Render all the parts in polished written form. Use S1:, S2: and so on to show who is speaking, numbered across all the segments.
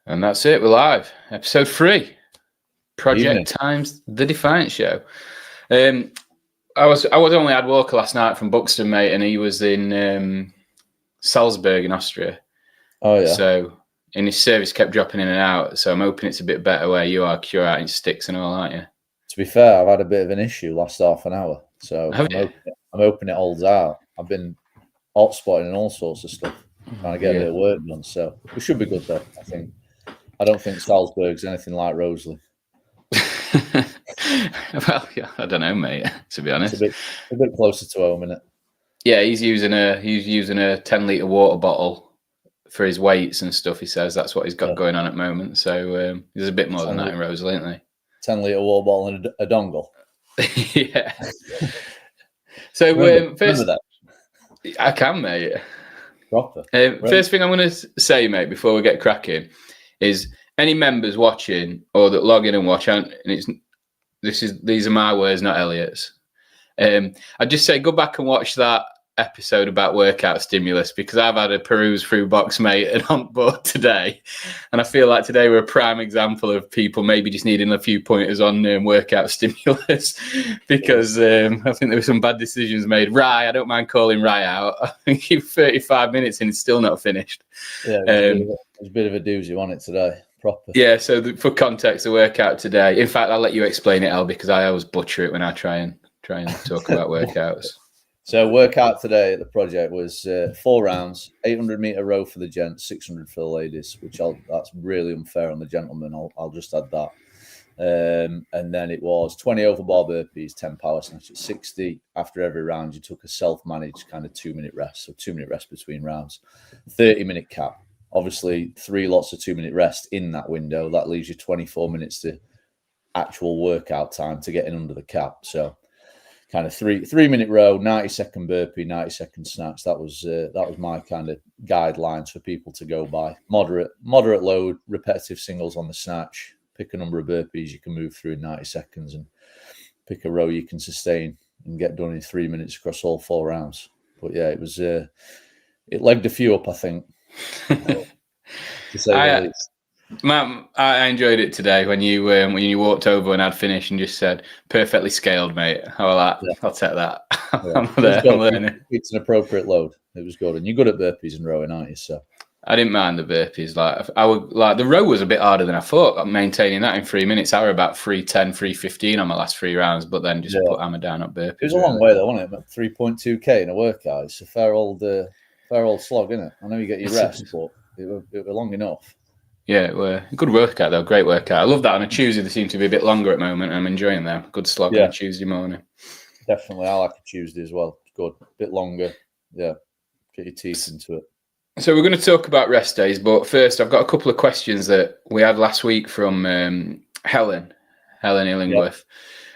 S1: And that's it. We're live. Episode 3. Project
S2: Evening.
S1: Times, The Defiant Show. I was only had Walker last night from Buxton, mate, and he was in Salzburg in Austria.
S2: Oh, yeah.
S1: So, and his service kept dropping in and out. So I'm hoping it's a bit better where you are, 'cause you're out in sticks and all, aren't you?
S2: To be fair, I've had a bit of an issue last half an hour. So I'm hoping it holds out. I've been hotspotting and all sorts of stuff, trying to get a bit of work done. So we should be good, though, I think. I don't think Salzburg's anything like Roseley.
S1: Well, yeah, I don't know, mate, to be honest.
S2: It's a bit closer to home, isn't it?
S1: Yeah, he's using a 10-litre water bottle for his weights and stuff. He says that's what he's got going on at the moment. So there's a bit more than that in Roseley, isn't there?
S2: 10-litre water bottle and a dongle.
S1: Yeah. So first,
S2: that.
S1: I can, mate.
S2: Proper.
S1: First thing I'm going to say, mate, before we get cracking, is any members watching or that log in and watch, and these are my words, not Elliot's. I'd just say go back and watch that episode about workout stimulus, because I've had a peruse through box, mate, and on board today, and I feel like today we're a prime example of people maybe just needing a few pointers on workout stimulus, because I think there were some bad decisions made. Rye, I don't mind calling Rye out. I think you're 35 minutes and it's still not finished.
S2: Yeah, it was a bit of a doozy on it today. Proper. Yeah,
S1: so for context, the workout today, in fact, I'll let you explain it, El, because I always butcher it when I try and talk about workouts.
S2: So workout today at the project was 4 rounds, 800-meter row for the gents, 600 for the ladies, which that's really unfair on the gentlemen. I'll just add that. And then it was 20 overbar burpees, 10 power snatches, 60 after every round. You took a self-managed kind of 2-minute rest, so 2-minute rest between rounds, 30-minute cap. Obviously, 3 lots of 2-minute rest in that window. That leaves you 24 minutes to actual workout time to get in under the cap. So kind of 3-minute row, 90-second burpee, 90-second snatch. That was my kind of guidelines for people to go by. Moderate load, repetitive singles on the snatch. Pick a number of burpees you can move through in 90 seconds, and pick a row you can sustain and get done in 3 minutes across all 4 rounds. But yeah, it was it legged a few up, I think. To say the least.
S1: Matt, I enjoyed it today when you walked over and I'd finished and just said, "Perfectly scaled, mate." How about that? Yeah. I'll take that.
S2: Yeah. I'm learning. It's an appropriate load. It was good, and you're good at burpees and rowing, aren't you? So
S1: I didn't mind the burpees. The row was a bit harder than I thought. I'm maintaining that in 3 minutes. I were about 3:10, 3:15 on my last 3 rounds, but then just put hammer down at burpees.
S2: It was a long way though, wasn't it? 3.2k in a workout. It's a fair old slog, isn't it? I know you get your rest, but it were long enough. Yeah,
S1: it were a good workout though. Great workout. I love that on a Tuesday. They seem to be a bit longer at the moment. I'm enjoying them. Good slog on a Tuesday morning.
S2: Definitely, I like a Tuesday as well. It's good, a bit longer. Yeah, get your teeth into it.
S1: So we're going to talk about rest days, but first I've got a couple of questions that we had last week from Helen Illingworth,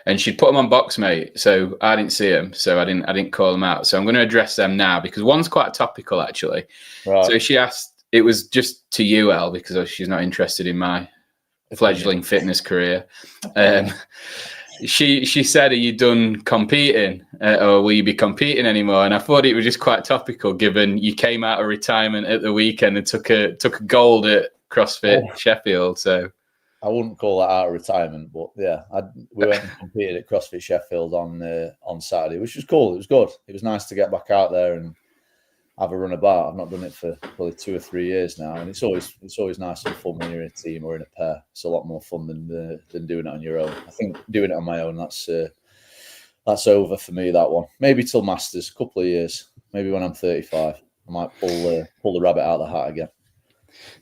S1: and she'd put them on box, mate. So I didn't see them, so I didn't call them out. So I'm going to address them now because one's quite topical actually. Right. So she asked. It was just to you, El, because she's not interested in my fledgling fitness career. She said, "Are you done competing, or will you be competing anymore?" And I thought it was just quite topical, given you came out of retirement at the weekend and took a gold at CrossFit Sheffield. So
S2: I wouldn't call that out of retirement, but yeah, we went and competed at CrossFit Sheffield on Saturday, which was cool. It was good. It was nice to get back out there and have a run about. I've not done it for probably 2 or 3 years now, and it's always nice and fun when you're in a team or in a pair. It's a lot more fun than doing it on your own. I think doing it on my own, that's over for me. That one, maybe till Masters, a couple of years. Maybe when I'm 35, I might pull the rabbit out of the hat again.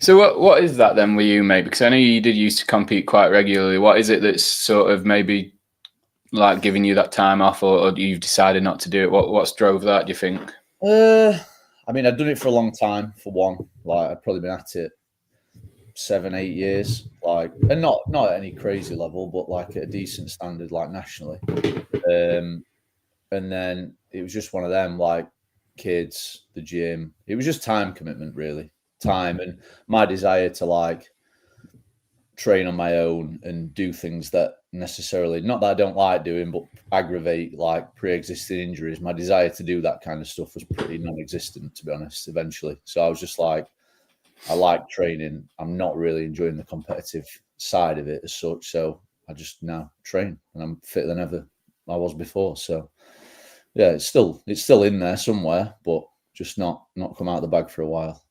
S1: So what is that then with you, mate? Because I know you did used to compete quite regularly. What is it that's sort of maybe like giving you that time off, or you've decided not to do it? What's drove that, do you think?
S2: I mean, I'd done it for a long time, for one. Like, I'd probably been at it 7-8 years. Like, and not at any crazy level, but like at a decent standard, like nationally. And then it was just one of them, like kids, the gym. It was just time commitment, really. Time and my desire to like train on my own and do things that necessarily, not that I don't like doing, but aggravate like pre-existing injuries. My desire to do that kind of stuff was pretty non-existent, to be honest, eventually. So I was just like, I like training. I'm not really enjoying the competitive side of it as such. So I just now train, and I'm fitter than ever I was before. So yeah, it's still in there somewhere, but just not come out of the bag for a while.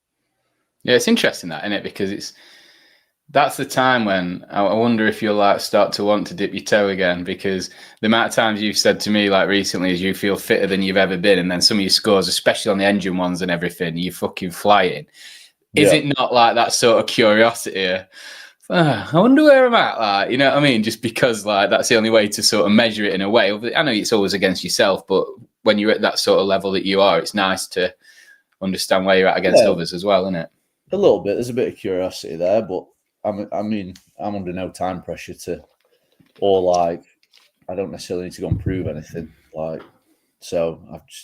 S1: Yeah, it's interesting that, isn't it? Because that's the time when I wonder if you'll like start to want to dip your toe again, because the amount of times you've said to me like recently is you feel fitter than you've ever been, and then some of your scores, especially on the engine ones and everything, you're fucking flying. Is it not like that sort of curiosity? I wonder where I'm at, like, you know what I mean? Just because like that's the only way to sort of measure it in a way. I know it's always against yourself, but when you're at that sort of level that you are, it's nice to understand where you're at against others as well, isn't it?
S2: A little bit. There's a bit of curiosity there, but I mean, I'm under no time pressure I don't necessarily need to go and prove anything. Like, so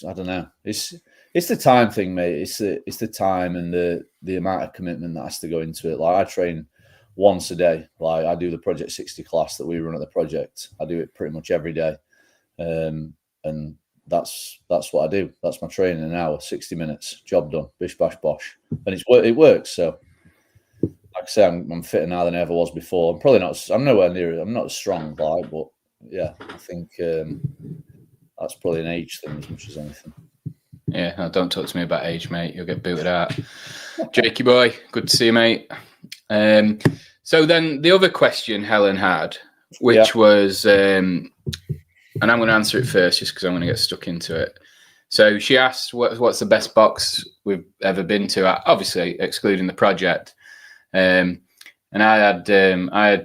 S2: I don't know. It's the time thing, mate. It's the time and the amount of commitment that has to go into it. Like, I train once a day. Like, I do the Project 60 class that we run at the project. I do it pretty much every day, and that's what I do. That's my training, an hour, 60 minutes, job done, bish bash bosh, and it works. So, like I say, I'm fitter now than I ever was before. I'm probably not. I'm nowhere near it. I'm not as strong, but yeah, I think that's probably an age thing as much as anything.
S1: Yeah, no, don't talk to me about age, mate. You'll get booted out. Jakey boy, good to see you, mate. So then the other question Helen had, which was, and I'm going to answer it first just because I'm going to get stuck into it. So she asked, what's the best box we've ever been to? Obviously, excluding the project. And I had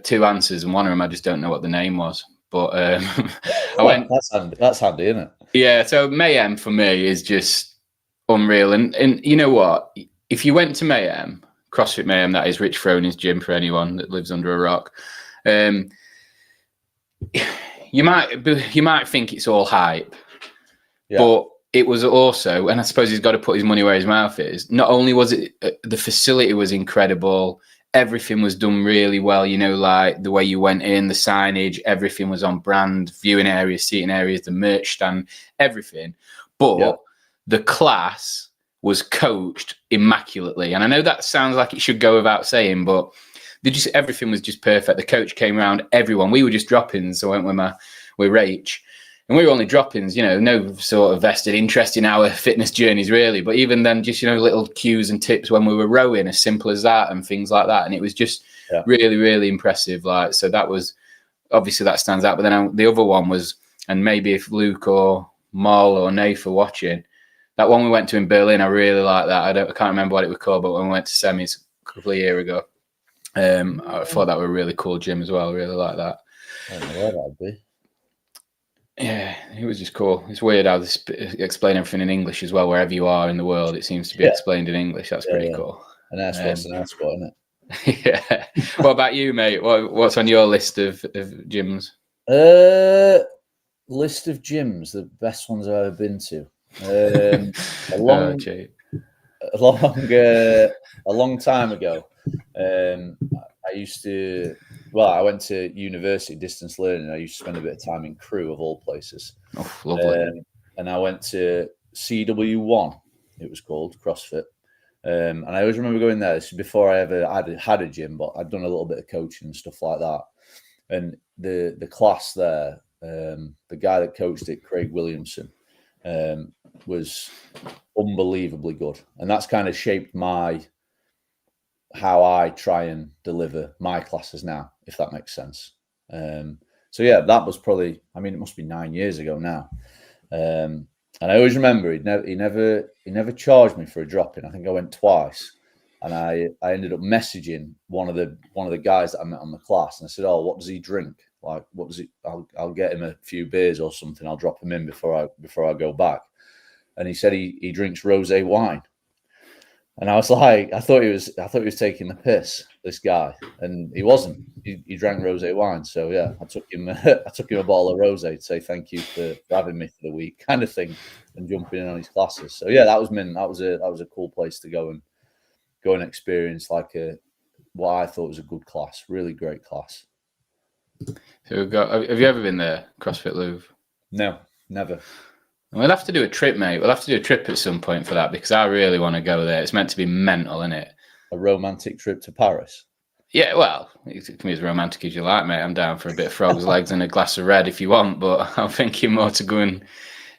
S1: two answers, and one of them I just don't know what the name was. But I went.
S2: That's handy, isn't it?
S1: Yeah. So Mayhem for me is just unreal, and you know what? If you went to Mayhem, CrossFit Mayhem, that is Rich Fronin's gym for anyone that lives under a rock. You might think it's all hype, but it was also, and I suppose he's got to put his money where his mouth is. Not only was it, the facility was incredible. Everything was done really well, you know, like the way you went in, the signage, everything was on brand, viewing areas, seating areas, the merch stand, everything. But the class was coached immaculately. And I know that sounds like it should go without saying, but everything was just perfect. The coach came around, everyone. We were just drop-ins, so I went with Rach. And we were only drop-ins, you know, no sort of vested interest in our fitness journeys, really. But even then, just, you know, little cues and tips when we were rowing, as simple as that, and things like that. And it was just really, really impressive. Like, so that was, obviously that stands out. But then the other one was, and maybe if Luke or Mal or Nath are watching, that one we went to in Berlin, I really like that. I can't remember what it was called, but when we went to semis a couple of years ago, I thought that was a really cool gym as well. I really like that.
S2: I don't know where that'd be.
S1: Yeah, it was just cool. It's weird how they explain everything in English as well. Wherever you are in the world, it seems to be explained in English. That's pretty cool.
S2: An air sport's an air sport, isn't
S1: it? Yeah. What about you, mate? What's on your list of gyms?
S2: List of gyms, the best ones I've ever been to. A long time ago. I went to university, distance learning. I used to spend a bit of time in Crewe, of all places.
S1: Oh, lovely.
S2: And I went to CW1, it was called, CrossFit. And I always remember going there. This is before I ever had a gym, but I'd done a little bit of coaching and stuff like that. And the class there, the guy that coached it, Craig Williamson, was unbelievably good. And that's kind of shaped how I try and deliver my classes now, if that makes sense. So yeah, that was probably, I mean, it must be 9 years ago now. And I always remember he never charged me for a drop-in. I think I went twice, and I ended up messaging one of the guys that I met on the class, and I said, "Oh, what does he drink? Like, what does he? I'll get him a few beers or something. I'll drop him in before I go back." And he said he drinks rosé wine. And I was like, I thought he was taking the piss, this guy, and he wasn't. He drank rosé wine. So yeah, I took him a bottle of rosé to say thank you for having me for the week, kind of thing, and jumping in on his classes. So yeah, that was mint. That was a cool place to go and experience what I thought was a good class, really great class.
S1: So have you ever been there, CrossFit Louvre?
S2: No, never.
S1: We'll have to do a trip, mate. We'll have to do a trip at some point for that, because I really want to go there. It's meant to be mental, isn't it?
S2: a romantic trip to Paris?
S1: Yeah, well, it can be as romantic as you like, mate. I'm down for a bit of frog's legs and a glass of red if you want, but I'm thinking more to go and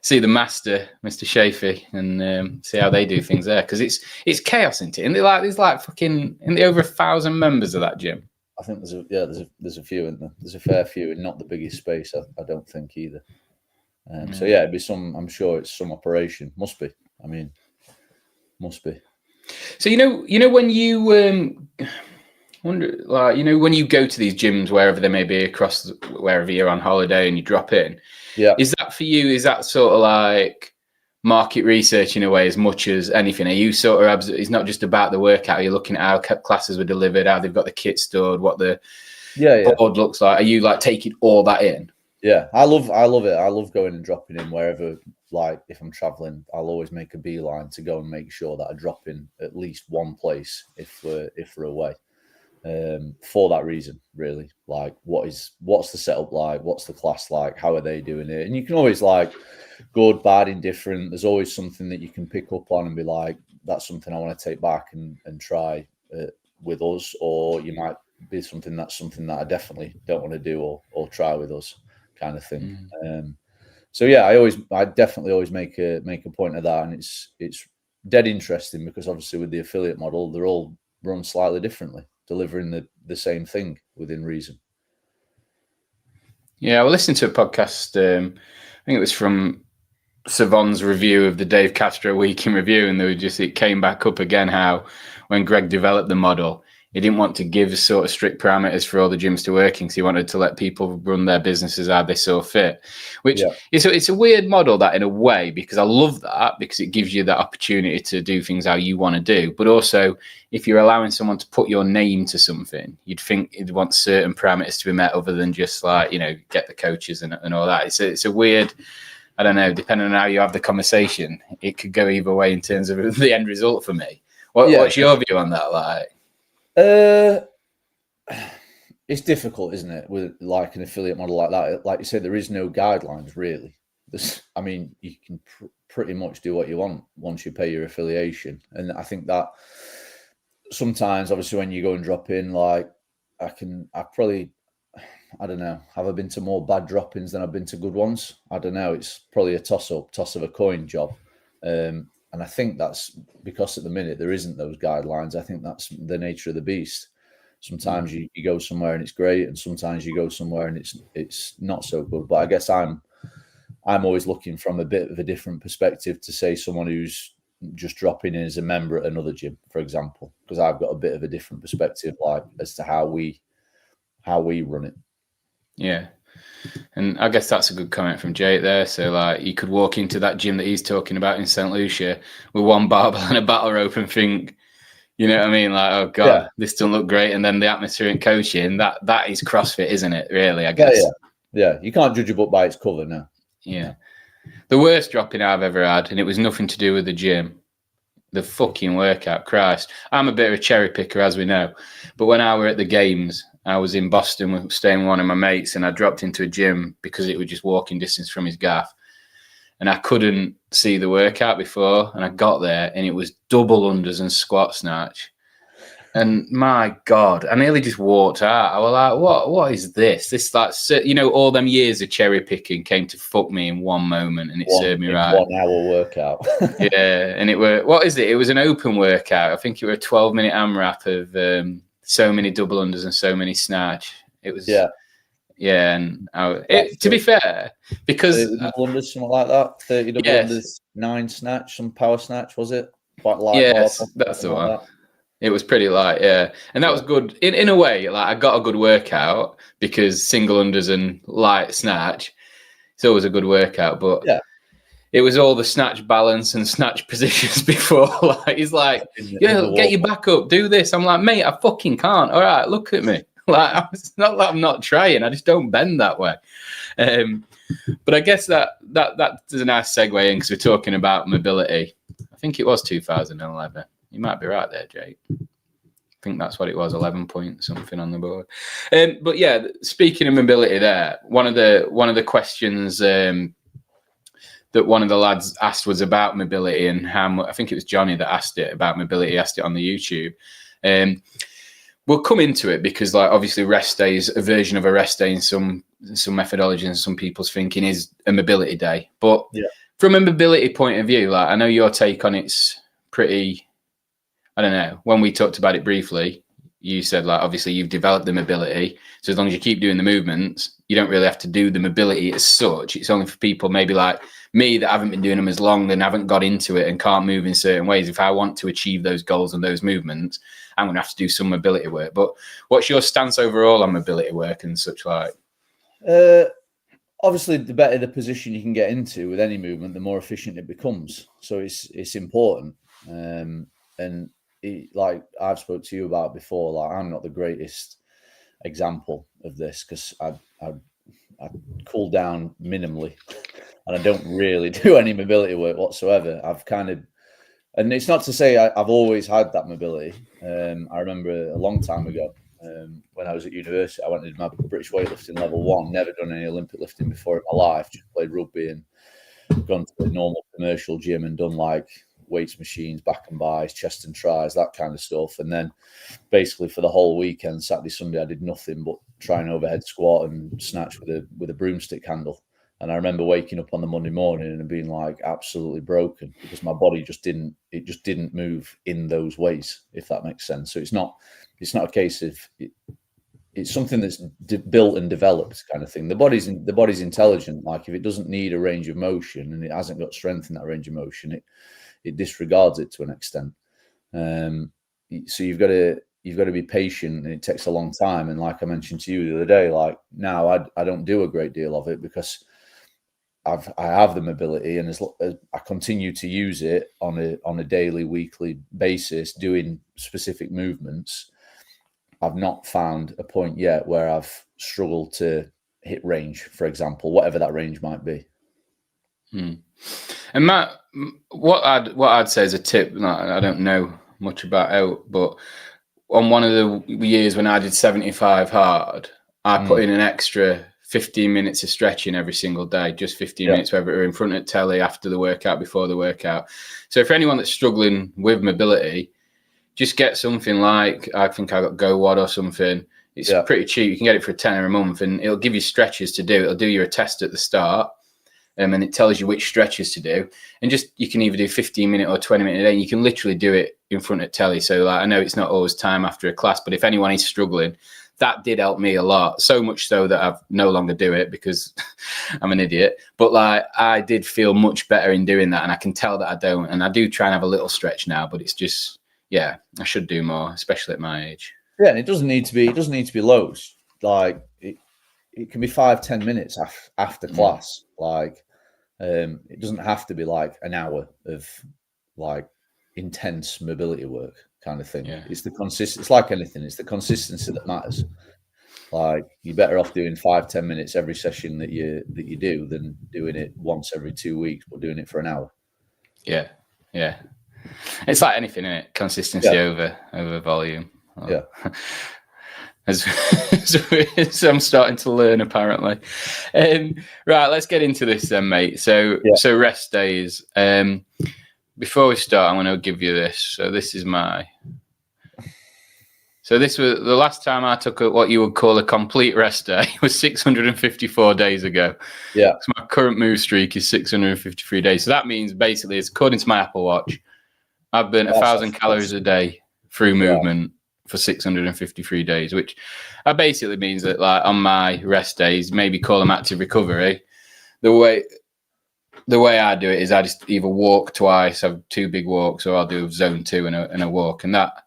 S1: see the master, Mr. Shafee, and see how they do things there, because it's chaos, isn't it? And there's like fucking, and there over 1,000 members of that gym.
S2: I think there's a few in there. There's a fair few, and not the biggest space. I don't think either. So yeah, it'd be some. I'm sure it's some operation. Must be. I mean, must be.
S1: So you know when you wonder, like, you know, when you go to these gyms wherever they may be across wherever you're on holiday and you drop in, is that for you? Is that sort of like market research in a way as much as anything? Are you sort of, it's not just about the workout, you're looking at how classes were delivered, how they've got the kit stored, what the board looks like? Are you like taking all that in?
S2: Yeah, I love it. I love going and dropping in wherever. Like if I'm traveling, I'll always make a beeline to go and make sure that I drop in at least one place if we're away. For that reason, really, like what's the setup like, what's the class like, how are they doing it? And you can always, like, good, bad, indifferent, there's always something that you can pick up on and be like, that's something I want to take back and try with us, or you might be something that I definitely don't want to do or try with us, kind of thing. So yeah, I definitely always make a point of that, and it's dead interesting because obviously with the affiliate model, they're all run slightly differently, delivering the same thing within reason.
S1: Yeah, I was listening to a podcast. I think it was from Savon's review of the Dave Castro Week in Review, and it came back up again how when Greg developed the model, he didn't want to give sort of strict parameters for all the gyms to working, because he wanted to let people run their businesses how they saw fit, which it's a weird model, that, in a way, because I love that, because it gives you that opportunity to do things how you want to do. But also, if you're allowing someone to put your name to something, you'd think you'd want certain parameters to be met other than just, like, you know, get the coaches and all that. It's a weird, I don't know, depending on how you have the conversation, it could go either way in terms of the end result for me. What's your view on that, like?
S2: It's difficult, isn't it, with like an affiliate model like that? Like you said, there is no guidelines really. I mean, you can pretty much do what you want once you pay your affiliation, and I think that sometimes, obviously, when you go and drop in, like I don't know, have I been to more bad drop-ins than I've been to good ones? I don't know. It's probably a toss of a coin job. And I think that's because at the minute there isn't those guidelines. I think that's the nature of the beast. Sometimes you go somewhere and it's great, and sometimes you go somewhere and it's not so good. But I guess I'm always looking from a bit of a different perspective to say someone who's just dropping in as a member at another gym, for example, because I've got a bit of a different perspective, like, as to how we run it.
S1: Yeah. And I guess that's a good comment from Jake there. So, like, you could walk into that gym that he's talking about in St. Lucia with one barbell and a battle rope and think, you know what I mean? Like, oh God, this doesn't look great. And then the atmosphere and coaching, that is CrossFit, isn't it? Really, I guess.
S2: Yeah. You can't judge a book by its cover now.
S1: Yeah. The worst drop-in I've ever had, and it was nothing to do with the gym, the fucking workout, Christ. I'm a bit of a cherry picker, as we know. But when I were at the games, I was in Boston staying with one of my mates, and I dropped into a gym because it was just walking distance from his gaff. And I couldn't see the workout before, and I got there, and it was double unders and squat snatch. And my God, I nearly just walked out. I was like, what is this? This, like, you know, all them years of cherry picking came to fuck me in one moment, and it served me right.
S2: 1 hour workout.
S1: Yeah, and it were, what is it? It was an open workout. I think it were a 12-minute AMRAP of so many double unders and so many snatch. It was, and to be fair, because
S2: double unders, something like that, 30 double unders, 9 snatch, some power snatch, was it? Quite light.
S1: Yes, that's the one. Like that. It was pretty light, and that was good in a way. Like, I got a good workout because single unders and light snatch, it's always a good workout. But it was all the snatch balance and snatch positions before. Like, he's like, get your back up, do this. I'm like, mate, I fucking can't. All right, look at me. Like, it's not that I'm not trying. I just don't bend that way. But I guess that is a nice segue in, because we're talking about mobility. I think it was 2011. You might be right there, Jake. I think that's what it was, 11 point something on the board. But yeah, speaking of mobility there, one of the questions that one of the lads asked was about mobility and how much, I think it was Johnny that asked it about mobility, asked it on the YouTube. We'll come into it because, like, obviously rest days, a version of a rest day in some methodology and some people's thinking is a mobility day. But from a mobility point of view, like, I know your take on it's pretty, I don't know, when we talked about it briefly, you said, like, obviously you've developed the mobility. So as long as you keep doing the movements, you don't really have to do the mobility as such. It's only for people maybe like me that haven't been doing them as long and haven't got into it and can't move in certain ways. If I want to achieve those goals and those movements, I'm going to have to do some mobility work. But what's your stance overall on mobility work and such like?
S2: Obviously, the better the position you can get into with any movement, the more efficient it becomes. So it's important. Like I've spoke to you about before, like I'm not the greatest example of this because I cool down minimally and I don't really do any mobility work whatsoever. I've kind of, and it's not to say I've always had that mobility. I remember a long time ago when I was at university, I went to my British weightlifting level 1, never done any Olympic lifting before in my life, just played rugby and gone to a normal commercial gym and done like weights machines, back and buys, chest and tries, that kind of stuff. And then basically for the whole weekend, Saturday, Sunday, I did nothing but try and overhead squat and snatch with a broomstick handle. And I remember waking up on the Monday morning and being like absolutely broken because my body just didn't move in those ways, if that makes sense. So it's not a case of it's something that's built and developed kind of thing. The body's intelligent. Like if it doesn't need a range of motion and it hasn't got strength in that range of motion, it disregards it to an extent. So you've got to be patient, and it takes a long time. And like I mentioned to you the other day, like now I don't do a great deal of it because I have the mobility, and as I continue to use it on a daily, weekly basis, doing specific movements, I've not found a point yet where I've struggled to hit range, for example, whatever that range might be.
S1: And Matt, what I'd say is a tip. I don't know much about out, but on one of the years when I did 75 hard, I put in an extra 15 minutes of stretching every single day, just 15 minutes, whether it were in front of telly, after the workout, before the workout. So for anyone that's struggling with mobility, just get something like, I think I got GoWad or something. It's pretty cheap. You can get it for $10 a month, and it'll give you stretches to do. It'll do you a test at the start. And it tells you which stretches to do, and just you can either do 15-minute or 20-minute a day. And you can literally do it in front of telly. So like, I know it's not always time after a class, but if anyone is struggling, that did help me a lot. So much so that I've no longer do it because I'm an idiot. But like, I did feel much better in doing that, and I can tell that I don't. And I do try and have a little stretch now, but it's just, I should do more, especially at my age.
S2: Yeah, and it doesn't need to be loads. Like it can be 5-10 minutes after class. Like it doesn't have to be like an hour of like intense mobility work kind of thing. It's it's like anything, it's the consistency that matters. Like you're better off doing 5-10 minutes every session that you do than doing it once every 2 weeks, but doing it for an hour.
S1: Yeah It's like anything, isn't it? Consistency over volume. As I'm starting to learn, apparently. Right, let's get into this then, mate. So rest days. Before we start, I'm going to give you this. So this is So this was the last time I took what you would call a complete rest day was 654 days ago. So my current move streak is 653 days. So that means basically, it's according to my Apple Watch, I've burnt 1,000 calories a day through movement for 653 days, which basically means that like on my rest days, maybe call them active recovery. The way I do it is I just either walk twice, have 2 big walks, or I'll do zone 2 and a walk, and that.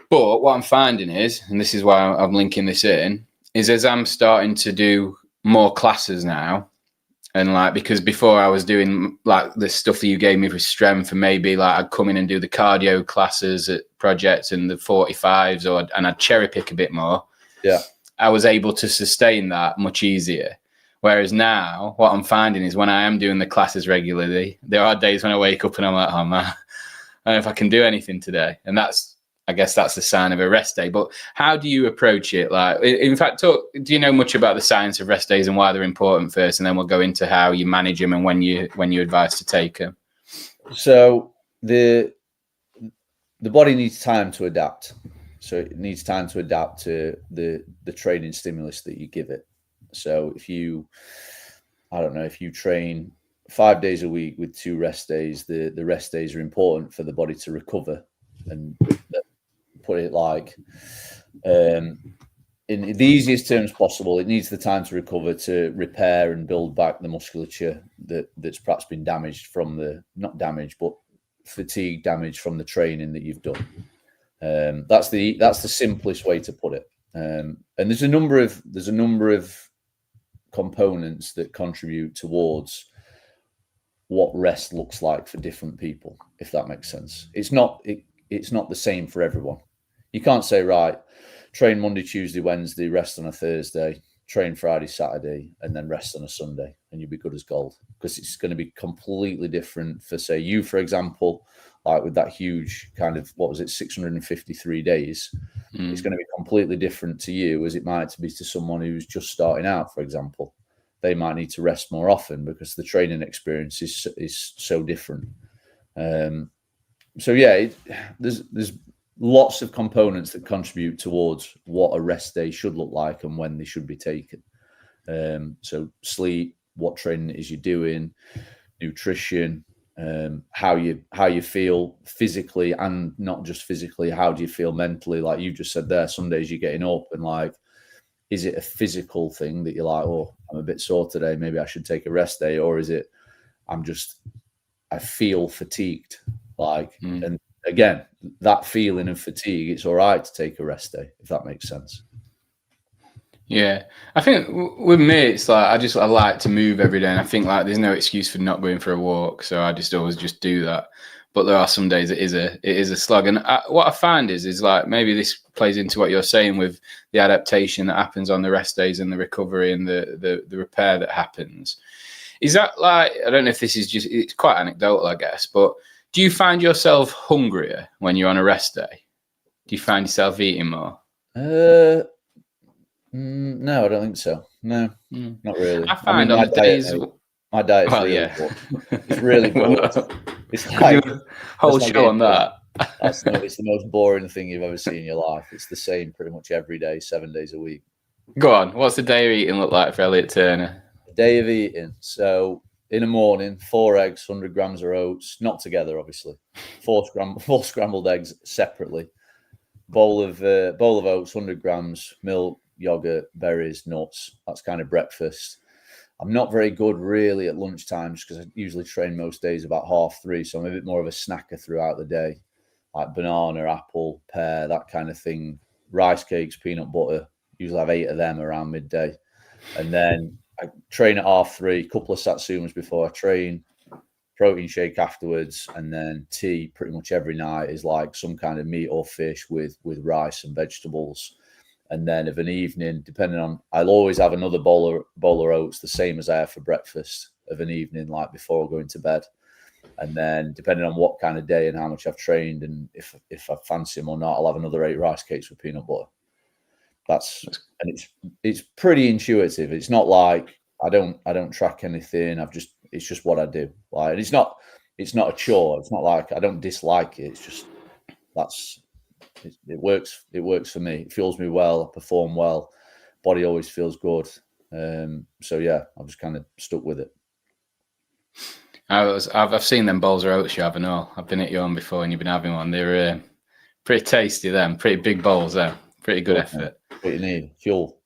S1: But what I'm finding is, and this is why I'm linking this in, is as I'm starting to do more classes now, and like, because before I was doing like the stuff that you gave me for strength, and maybe like I'd come in and do the cardio classes at projects and the 45s, and I'd cherry pick a bit more. I was able to sustain that much easier. Whereas now, what I'm finding is when I am doing the classes regularly, there are days when I wake up and I'm like, oh man, I don't know if I can do anything today. And I guess that's the sign of a rest day. But how do you approach it? Like, in fact, do you know much about the science of rest days and why they're important first? And then we'll go into how you manage them and when you advise to take them.
S2: So the the body needs time to adapt. So it needs time to adapt to the training stimulus that you give it. So if you train 5 days a week with 2 rest days, the rest days are important for the body to recover. And put it like, in the easiest terms possible, it needs the time to recover, to repair and build back the musculature that's perhaps been damaged from not damaged, but fatigue damage from the training that you've done. That's the simplest way to put it. And there's a number of components that contribute towards what rest looks like for different people, if that makes sense. It's not the same for everyone. You can't say, right, train Monday, Tuesday, Wednesday, rest on a Thursday, train Friday, Saturday, and then rest on a Sunday, and you'll be good as gold, because it's going to be completely different for, say, you, for example, like with that huge kind of, 653 days, it's going to be completely different to you as it might be to someone who's just starting out, for example. They might need to rest more often because the training experience is so different. So yeah, there's lots of components that contribute towards what a rest day should look like and when they should be taken. So sleep, what training it is you're doing, nutrition, how you feel physically, and not just physically, how do you feel mentally? Like you just said there, some days you're getting up and like, is it a physical thing that you're like, oh, I'm a bit sore today, maybe I should take a rest day? Or is it, I feel fatigued? And again, that feeling of fatigue, it's all right to take a rest day, if that makes sense.
S1: Yeah, I think with me, it's like I like to move every day, and I think like there's no excuse for not going for a walk, so I just always just do that. But there are some days it is a slog, and what I find is like maybe this plays into what you're saying with the adaptation that happens on the rest days and the recovery and the repair that happens. Is that like, I don't know if this is just, it's quite anecdotal, I guess, but do you find yourself hungrier when you're on a rest day? Do you find yourself eating more?
S2: No, I don't think so. No, not really.
S1: I find on the days...
S2: My diet's really good. It's really good. It's like
S1: whole show on that.
S2: It's the most boring thing you've ever seen in your life. It's the same pretty much every day, 7 days a week.
S1: Go on. What's the day of eating look like for Elliot Turner?
S2: Day of eating. So in the morning, 4 eggs, 100 grams of oats, not together, obviously. 4 scrambled eggs separately. Bowl of oats, 100 grams, milk, yogurt, berries, nuts. That's kind of breakfast. I'm not very good really at lunchtime just because I usually train most days about 3:30. So I'm a bit more of a snacker throughout the day, like banana, apple, pear, that kind of thing. Rice cakes, peanut butter. Usually have 8 of them around midday. And then I train at 3:30, couple of satsumas before I train, protein shake afterwards, and then tea pretty much every night is like some kind of meat or fish with rice and vegetables. And then of an evening, depending on, I'll always have another bowl of oats, the same as I have for breakfast of an evening, like before going to bed. And then depending on what kind of day and how much I've trained, and if I fancy them or not, I'll have another 8 rice cakes with peanut butter. And it's pretty intuitive. It's not like I don't track anything. It's just what I do. Like, and it's not a chore. It's not like I don't dislike it. It's just it works. It works for me. It fuels me well. I perform well. Body always feels good. So yeah, I've just kind of stuck with it.
S1: I've seen them bowls of oats you have and all. I've been at your own before, and you've been having one. They're pretty tasty. Them pretty big bowls. There, pretty good effort.
S2: What you need, fuel.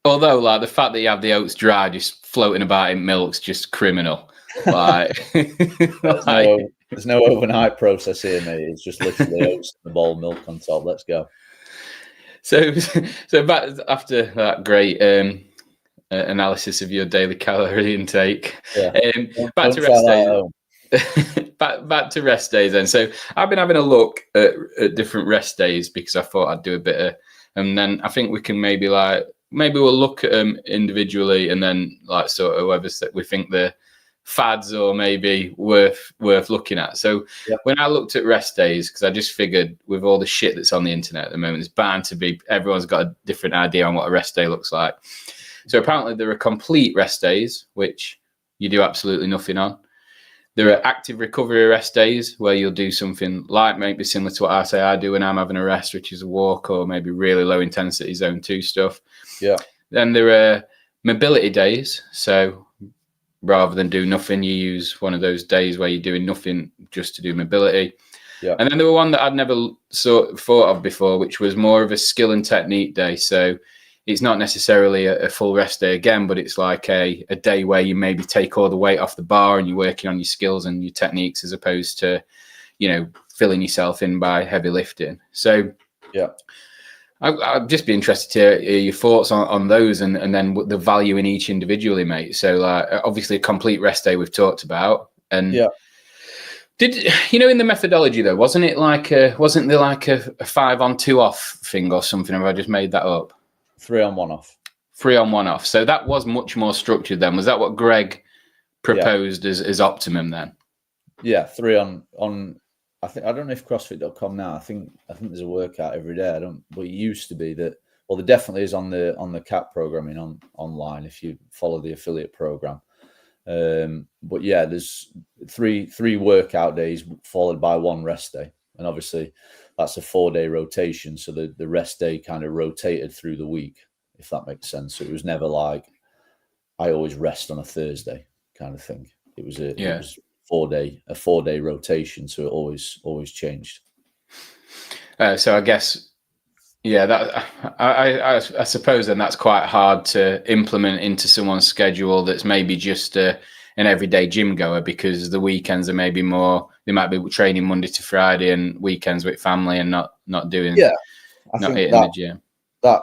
S1: Although, like the fact that you have the oats dry, just floating about in milk's just criminal. Like,
S2: there's no overnight process here, mate. It's just literally oats in the bowl, milk on top. Let's go.
S1: So back after that great analysis of your daily calorie intake, back to rest days. back to rest days then. So I've been having a look at different rest days because I thought I'd do a bit of, and then I think we can maybe we'll look at them individually, and then like sort of whether we think they're fads or maybe worth looking at. So when I looked at rest days, because I just figured with all the shit that's on the internet at the moment, it's bound to be, everyone's got a different idea on what a rest day looks like. So apparently there are complete rest days, which you do absolutely nothing on. There are active recovery rest days where you'll do something like maybe similar to what I say I do when I'm having a rest, which is a walk or maybe really low intensity zone 2 stuff.
S2: Yeah.
S1: Then there are mobility days. So rather than do nothing, you use one of those days where you're doing nothing just to do mobility.
S2: Yeah.
S1: And then there were one that I'd never thought of before, which was more of a skill and technique day. So it's not necessarily a full rest day again, but it's like a day where you maybe take all the weight off the bar and you're working on your skills and your techniques as opposed to, filling yourself in by heavy lifting. So
S2: yeah,
S1: I'd just be interested to hear your thoughts on those and then the value in each individually, mate. So like obviously a complete rest day we've talked about. And
S2: yeah.
S1: Did in the methodology though, wasn't there like a 5 on 2 off thing or something? Or have I just made that up?
S2: 3 on 1 off.
S1: 3 on 1 off. So that was much more structured then. Was that what Greg proposed as optimum then?
S2: Yeah, 3 on. I don't know if CrossFit.com now. I think there's a workout every day. But it used to be that. Well, there definitely is on the CAP programming online if you follow the affiliate program. But yeah, there's three workout days followed by 1 rest day, and obviously that's a 4-day rotation. So the rest day kind of rotated through the week, if that makes sense. So it was never like I always rest on a Thursday kind of thing. It was it was 4-day rotation. So it always changed.
S1: So I guess, yeah, that I suppose then that's quite hard to implement into someone's schedule that's maybe just an everyday gym goer, because the weekends are maybe more, they might be training Monday to Friday and weekends with family and not doing not hitting the gym.
S2: That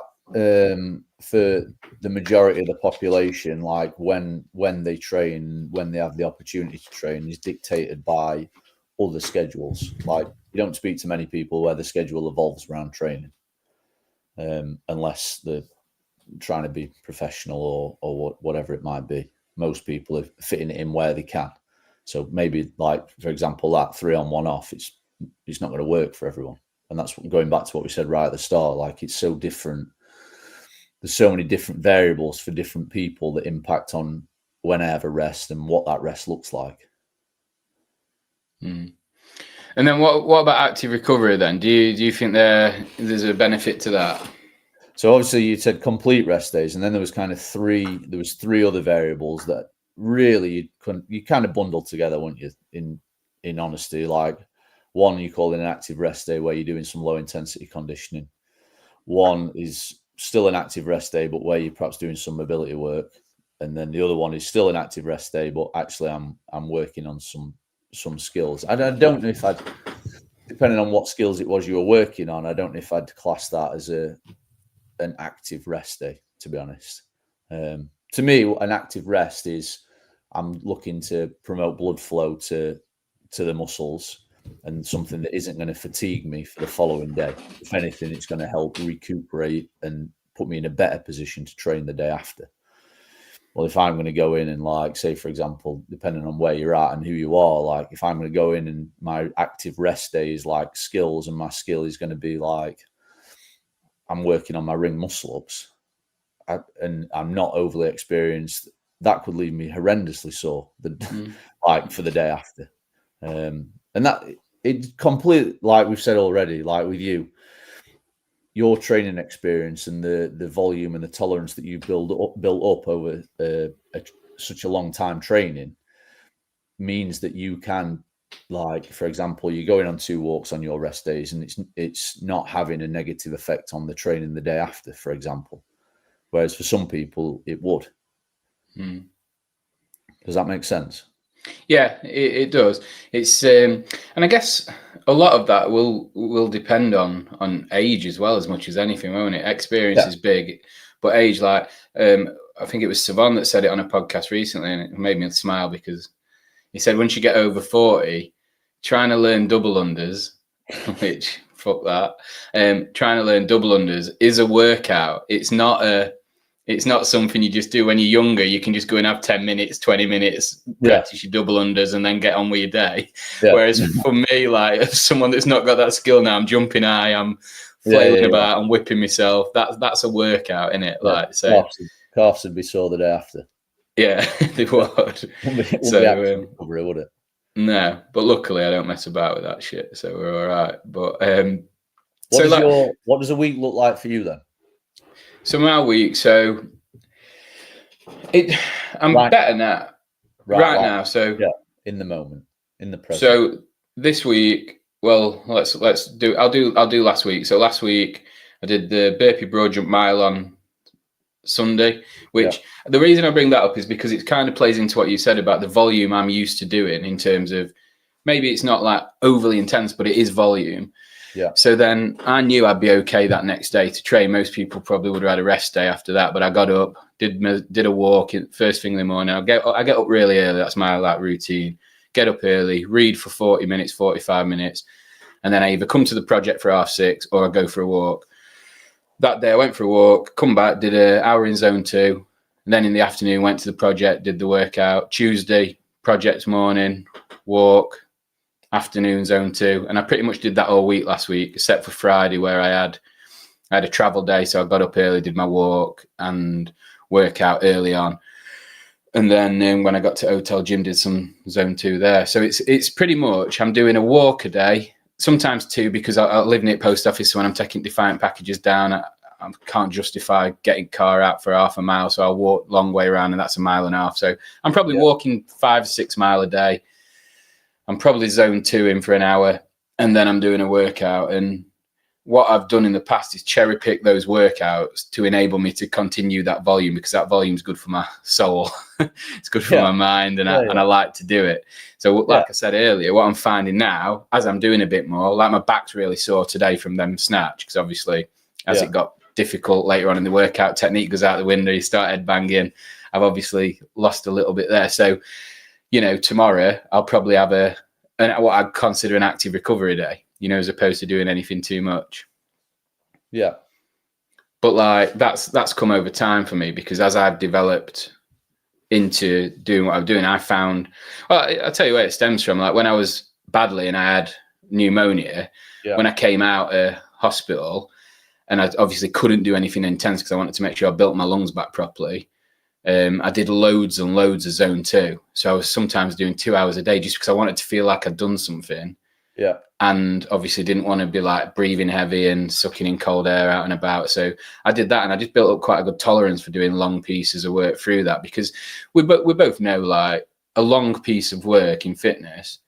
S2: for the majority of the population, like when they train, when they have the opportunity to train, is dictated by other schedules. Like you don't speak to many people where the schedule evolves around training. Unless they're trying to be professional or whatever it might be. Most people are fitting it in where they can. So maybe, like, for example, that 3 on 1 off, it's not going to work for everyone. And that's going back to what we said right at the start. Like, it's so different. There's so many different variables for different people that impact on when I have a rest and what that rest looks like.
S1: Mm. And then what about active recovery then? Do you think there's a benefit to that?
S2: So obviously you said complete rest days, and then there was three other variables that really you kind of bundled together, wouldn't you? In honesty, like one you call it an active rest day where you're doing some low intensity conditioning. One is still an active rest day, but where you're perhaps doing some mobility work. And then the other one is still an active rest day, but actually I'm working on some skills. I don't know if depending on what skills it was you were working on, I don't know if I'd class that as an active rest day, to be honest. To me, an active rest is I'm looking to promote blood flow to the muscles and something that isn't going to fatigue me for the following day. If anything, it's going to help recuperate and put me in a better position to train the day after. Well, if I'm going to go in and, like, say, for example, depending on where you're at and who you are, like if I'm going to go in and my active rest day is like skills, and my skill is going to be like I'm working on my ring muscle ups, and I'm not overly experienced, that could leave me horrendously sore, like for the day after. And that it completely, like we've said already, like with you, your training experience and the volume and the tolerance that you built up over such a long time training means that you can, like, for example, you're going on 2 walks on your rest days and it's not having a negative effect on the training the day after, for example. Whereas for some people it would. Does that make sense?
S1: Yeah, it does. It's and I guess a lot of that will depend on age as well, as much as anything, won't it? Experience is big, but age, like I think it was Savon that said it on a podcast recently, and it made me smile because he said once you get over 40, trying to learn double unders, which fuck that, trying to learn double unders is a workout. It's not something you just do when you're younger. You can just go and have 10 minutes, 20 minutes, practice your double unders and then get on with your day. Yeah. Whereas for me, like someone that's not got that skill now, I'm jumping high, I'm flailing about, I'm whipping myself. That's a workout, isn't it? Yeah. Like, so
S2: calves would be sore the day after.
S1: Yeah, they would.
S2: So recovery, would it?
S1: No, but luckily I don't mess about with that shit, so we're all right. But
S2: what does a week look like for you then?
S1: So my week, I'm better now. Right now, so
S2: yeah, in the moment, in the present.
S1: So this week, well, let's do. I'll do last week. So last week I did the burpee broad jump mile on Sunday, which the reason I bring that up is because it kind of plays into what you said about the volume I'm used to doing in terms of maybe it's not like overly intense, but it is volume.
S2: Yeah.
S1: So then I knew I'd be okay that next day to train. Most people probably would have had a rest day after that, but I got up, did a walk first thing in the morning. I get up really early. That's my routine. Get up early, read for 40 minutes, 45 minutes, and then I either come to the project for 6:30 or I go for a walk. That day I went for a walk, come back, did an hour in zone 2, and then in the afternoon went to the project, did the workout. Tuesday, project morning, walk, afternoon zone 2, and I pretty much did that all week last week, except for Friday where I had a travel day, so I got up early, did my walk and workout early on. And then when I got to hotel gym, did some zone 2 there. So it's pretty much I'm doing a walk a day, sometimes 2 because I live near post office. So when I'm taking Defiant packages down, I can't justify getting car out for half a mile. So I'll walk long way around, and that's 1.5 miles. So I'm probably walking 5-6 miles a day. I'm probably zone 2 in for an hour, and then I'm doing a workout. And what I've done in the past is cherry pick those workouts to enable me to continue that volume, because that volume is good for my soul. It's good for my mind, and I like to do it. So like I said earlier, what I'm finding now, as I'm doing a bit more, like my back's really sore today from them snatch, because obviously as it got difficult later on in the workout, technique goes out the window, you start head banging. I've obviously lost a little bit there. So, tomorrow I'll probably have what I'd consider an active recovery day, as opposed to doing anything too much.
S2: Yeah.
S1: But like that's come over time for me, because as I've developed into doing what I'm doing, I found, I'll tell you where it stems from. Like when I was badly and I had pneumonia, when I came out of hospital, and I obviously couldn't do anything intense because I wanted to make sure I built my lungs back properly. I did loads and loads of zone 2. So I was sometimes doing 2 hours a day just because I wanted to feel like I'd done something.
S2: Yeah.
S1: And obviously didn't want to be like breathing heavy and sucking in cold air out and about. So I did that, and I just built up quite a good tolerance for doing long pieces of work through that, because we both know like a long piece of work in fitness,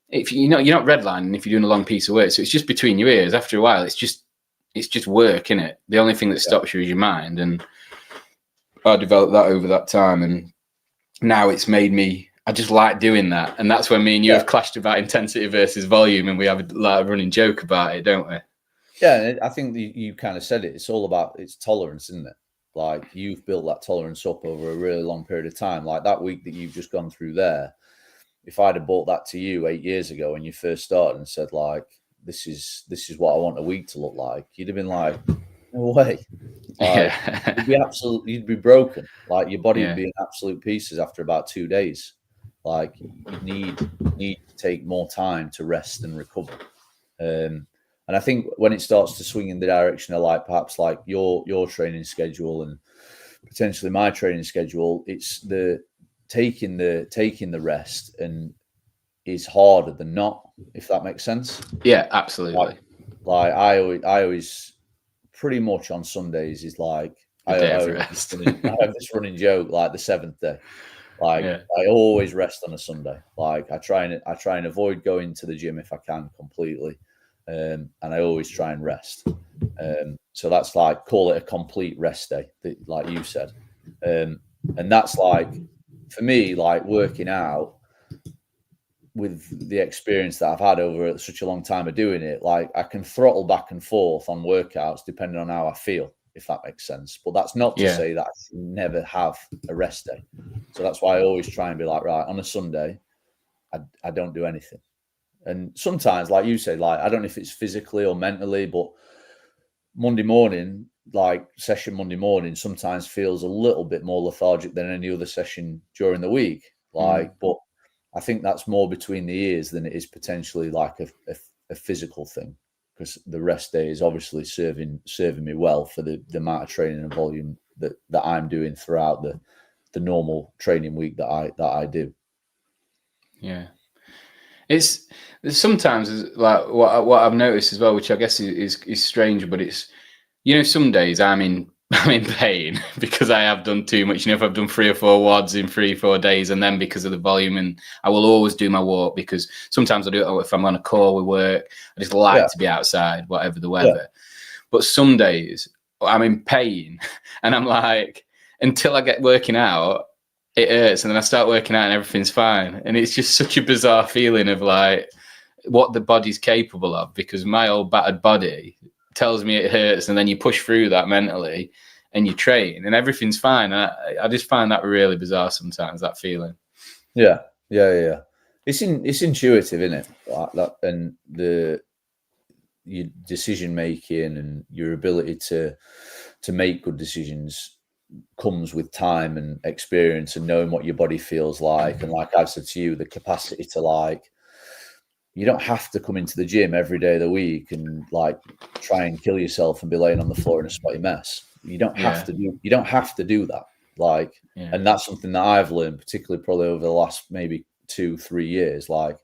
S1: if you're not redlining if you're doing a long piece of work. So it's just between your ears. After a while, it's just work, isn't it? The only thing that stops you is your mind. And I developed that over that time, and now it's made me, I just like doing that. And that's when me and you have clashed about intensity versus volume, and we have a running joke about it, don't we?
S2: Yeah, I think you kind of said it. It's all about tolerance, isn't it? Like you've built that tolerance up over a really long period of time. Like that week that you've just gone through there, if I'd have brought that to you 8 years ago when you first started and said like, this is what I want a week to look like, you'd have been like, no way. Like, you'd be broken. Like your body would be in absolute pieces after about 2 days. Like you need to take more time to rest and recover. And I think when it starts to swing in the direction of like perhaps like your training schedule and potentially my training schedule, it's the taking the rest and is harder than not, if that makes sense.
S1: Yeah, absolutely.
S2: Like I always pretty much on Sundays is like I have this running joke, like the 7th day. Like I always rest on a Sunday. Like I try and avoid going to the gym if I can completely, and I always try and rest. So that's like, call it a complete rest day, like you said. And that's like, for me, like working out with the experience that I've had over such a long time of doing it, like I can throttle back and forth on workouts depending on how I feel, if that makes sense. But that's not to say that I should never have a rest day. So that's why I always try and be like, right, on a Sunday, I don't do anything. And sometimes, like you said, like I don't know if it's physically or mentally, but Monday morning, like session Monday morning, sometimes feels a little bit more lethargic than any other session during the week. Like, but I think that's more between the ears than it is potentially like a physical thing, because the rest day is obviously serving me well for the amount of training and volume that I'm doing throughout the normal training week that I do.
S1: Yeah. It's sometimes like what I've noticed as well, which I guess is strange, but it's, you know, some days I'm in pain because I have done too much. You know, if I've done 3 or 4 wads in 3-4 days, and then because of the volume, and I will always do my walk because sometimes I do it if I'm on a call with work. I just like to be outside, whatever the weather. But some days I'm in pain, and I'm like, until I get working out, it hurts, and then I start working out and everything's fine. And it's just such a bizarre feeling of like what the body's capable of, because my old battered body tells me it hurts, and then you push through that mentally and you train and everything's fine. And I just find that really bizarre sometimes, that feeling.
S2: Yeah. It's intuitive, isn't it? Like that, and your decision making and your ability to make good decisions comes with time and experience and knowing what your body feels like. And like I've said to you, the capacity to like, you don't have to come into the gym every day of the week and like try and kill yourself and be laying on the floor in a sweaty mess. You don't have to do that. Like, and that's something that I've learned, particularly probably over the last maybe 2-3 years. Like,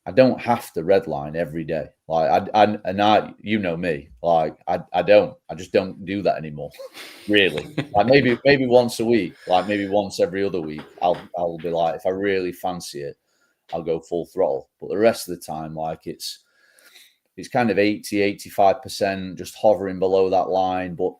S2: I don't have to redline every day. Like I you know me, like I just don't do that anymore. Really. Like maybe once a week, like maybe once every other week, I'll be like, if I really fancy it, I'll go full throttle. But the rest of the time, like it's kind of 80-85% just hovering below that line. But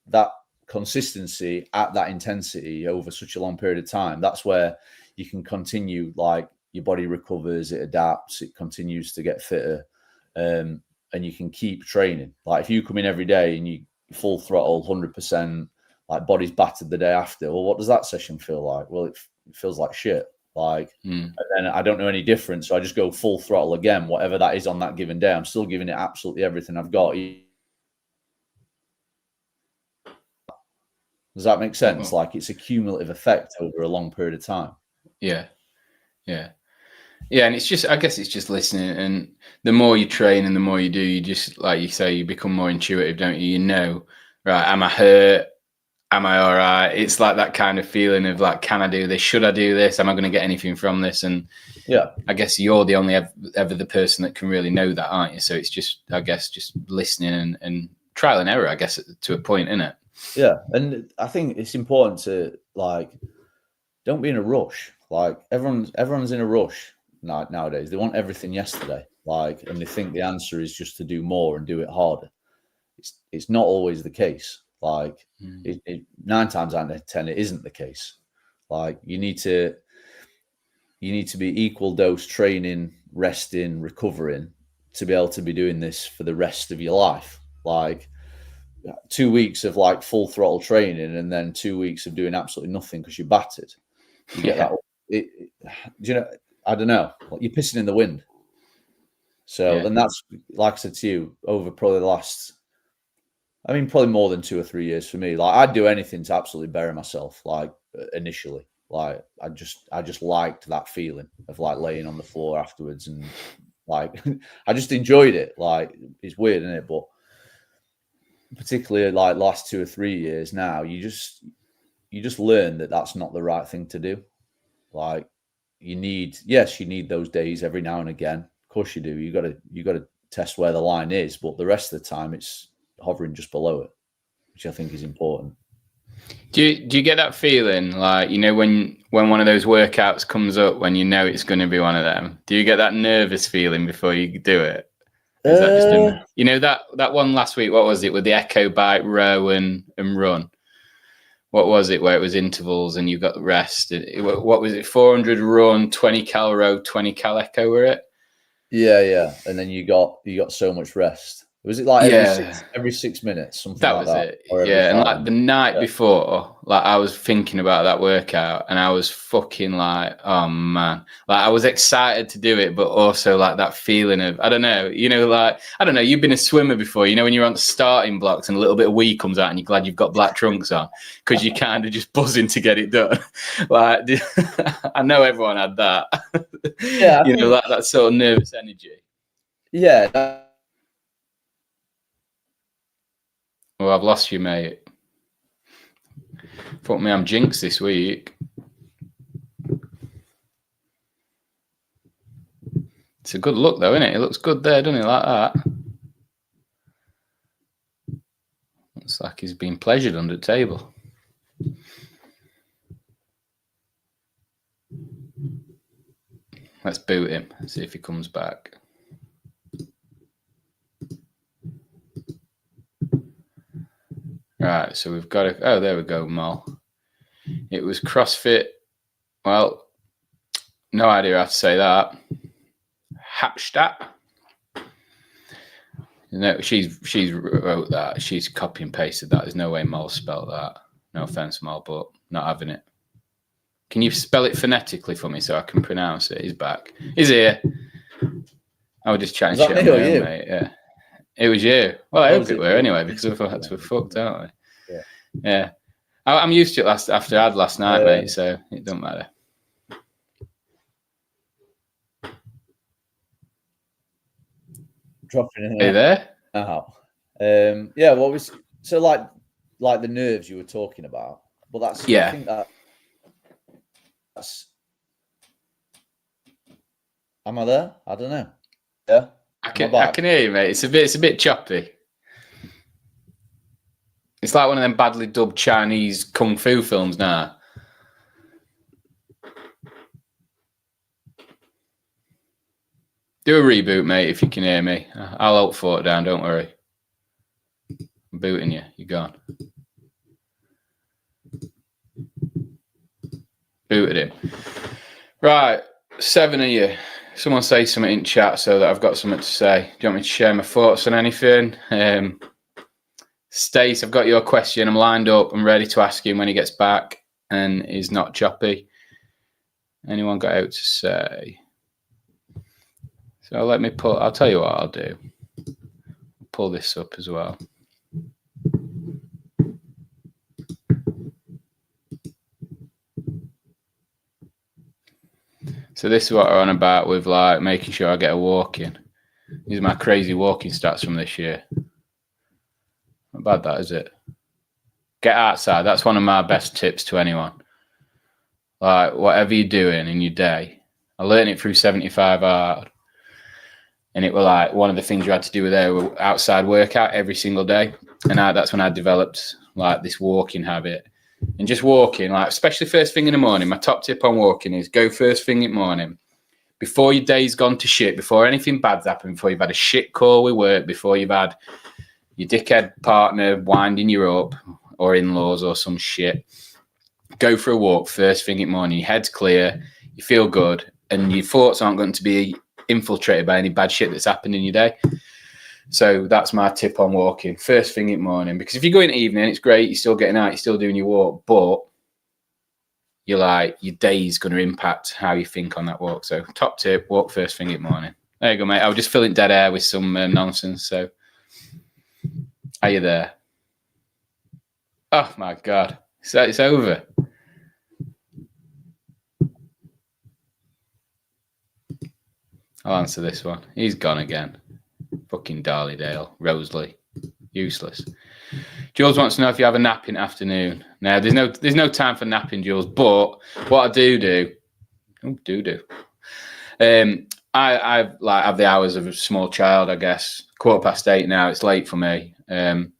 S2: that consistency at that intensity over such a long period of time, that's where you can continue, like your body recovers, it adapts, it continues to get fitter, and you can keep training. Like if you come in every day and you full throttle 100%, like body's battered the day after, well, what does that session feel like? Well, it feels like shit. Like, and then I don't know any different, so I just go full throttle again, whatever that is on that given day. I'm still giving it absolutely everything I've got. Does that make sense? Like it's a cumulative effect over a long period of time.
S1: Yeah. And it's just, I guess it's just listening, and the more you train and the more you do, you just, like you say, you become more intuitive, don't you? You know, right, am I hurt? Am I all right? It's like that kind of feeling of like, can I do this? Should I do this? Am I going to get anything from this? And I guess you're the only ever the person that can really know that, aren't you? So it's just, I guess, just listening and trial and error, I guess, to a point, isn't it?
S2: Yeah. And I think it's important to like, don't be in a rush. Like everyone's in a rush nowadays. They want everything yesterday. Like, and they think the answer is just to do more and do it harder. It's not always the case. Like 9 times out of 10, it isn't the case. Like you need to be equal dose training, resting, recovering to be able to be doing this for the rest of your life. Like 2 weeks of like full throttle training and then 2 weeks of doing absolutely nothing because you're battered. You get that. You know, I don't know. You're pissing in the wind. So then that's, like I said to you, over probably the last, I mean, probably more than 2 or 3 years for me. Like I'd do anything to absolutely bury myself. Like initially, like I just liked that feeling of like laying on the floor afterwards, and like I just enjoyed it. Like it's weird, isn't it? But particularly like last 2 or 3 years now, you just learn that that's not the right thing to do. Like you need those days every now and again. Of course you do. You got to test where the line is, but the rest of the time it's hovering just below it, which I think is important.
S1: Do you get that feeling, like, you know, when one of those workouts comes up, when you know it's going to be one of them? Do you get that nervous feeling before you do it? Is that just you know, that one last week? What was it with the echo bike row and run? What was it where it was intervals and you got rest? What was it? 400 run, 20 cal row, 20 cal echo, were it?
S2: Yeah. And then you got so much rest. Was it like every 6 minutes? Something
S1: that
S2: like
S1: was
S2: that,
S1: it. Yeah, and like the night before, like I was thinking about that workout, and I was fucking like, oh man, like I was excited to do it, but also like that feeling of, I don't know, you know, like I don't know. You've been a swimmer before, you know, when you're on the starting blocks and a little bit of wee comes out, and you're glad you've got black trunks on because you're kind of just buzzing to get it done. Like I know everyone had that. Yeah, you know, that sort of nervous energy.
S2: Yeah.
S1: Oh, I've lost you, mate. Fuck me, I'm jinxed this week. It's a good look, though, isn't it? It looks good there, doesn't it? Like that. Looks like he's been pleasured under the table. Let's boot him and see if he comes back. Right, so we've got oh, there we go, Mol. It was CrossFit. Well, no idea how to say that. Hapstadt. No, she's wrote that. She's copy and pasted that. There's no way Mol spelled that. No offense, Mol, but not having it. Can you spell it phonetically for me so I can pronounce it? He's back. He's here. I was just chatting shit on my own, mate. Yeah. It was you. Well, I hope it were anyway, because we're fucked, aren't we? Yeah. I'm used to it after I had last night, mate, so it don't matter.
S2: Dropping in.
S1: Are you there?
S2: Yeah, what was so like the nerves you were talking about? Well, that's I think that's. Am I there? I don't know. Yeah,
S1: I can hear you, mate. It's a bit choppy. It's like one of them badly dubbed Chinese kung fu films now. Do a reboot, mate, if you can hear me. I'll help fort down, don't worry. I'm booting you. You're gone. Booted him. Right, 7 of you. Someone say something in chat so that I've got something to say. Do you want me to share my thoughts on anything? Stace, I've got your question. I'm lined up. I'm ready to ask him when he gets back and he's not choppy. Anyone got out to say? So let me I'll tell you what I'll do. Pull this up as well. So this is what I'm on about with like making sure I get a walk in. These are my crazy walking stats from this year. Not bad that, is it? Get outside. That's one of my best tips to anyone. Like whatever you're doing in your day. I learned it through 75 Hard. And it was like one of the things you had to do with there outside workout every single day. And that's when I developed like this walking habit. And just walking, like especially first thing in the morning. My top tip on walking is go first thing in the morning. Before your day's gone to shit, before anything bad's happened, before you've had a shit call with work, before you've had your dickhead partner winding you up or in-laws or some shit. Go for a walk first thing in the morning. Your head's clear, you feel good, and your thoughts aren't going to be infiltrated by any bad shit that's happened in your day. So that's my tip on walking first thing in the morning, because if you go in the evening, it's great, you're still getting out, you're still doing your walk, but you're like your day's going to impact how you think on that walk. So top tip, walk first thing in the morning. There you go, mate. I was just filling dead air with some nonsense. So are you there? Oh my god, so it's over. I'll answer this one. He's gone again. Fucking Darlydale, Roseley, useless. Jules wants to know if you have a nap in the afternoon. Now, there's no time for napping, Jules. But what I do, I like have the hours of a small child. I guess 8:15 now. It's late for me. I'm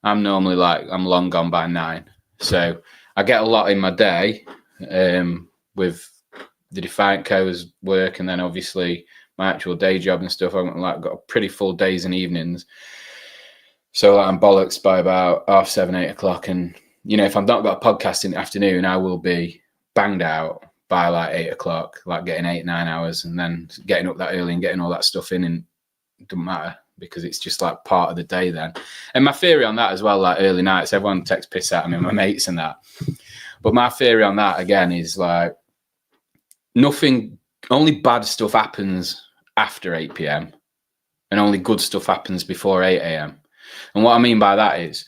S1: normally I'm long gone by 9, so I get a lot in my day with the Defiant Co's work, and then obviously my actual day job and stuff. I've got pretty full days and evenings. So I'm bollocks by about 7:30, 8 o'clock. And, if I've not got a podcast in the afternoon, I will be banged out by 8 o'clock, getting 8, 9 hours, and then getting up that early and getting all that stuff in. And it doesn't matter because it's just part of the day then. And my theory on that as well, early nights, everyone takes piss out of me, my mates and that. But my theory on that again is only bad stuff happens after 8 p.m. and only good stuff happens before 8 a.m. And what I mean by that is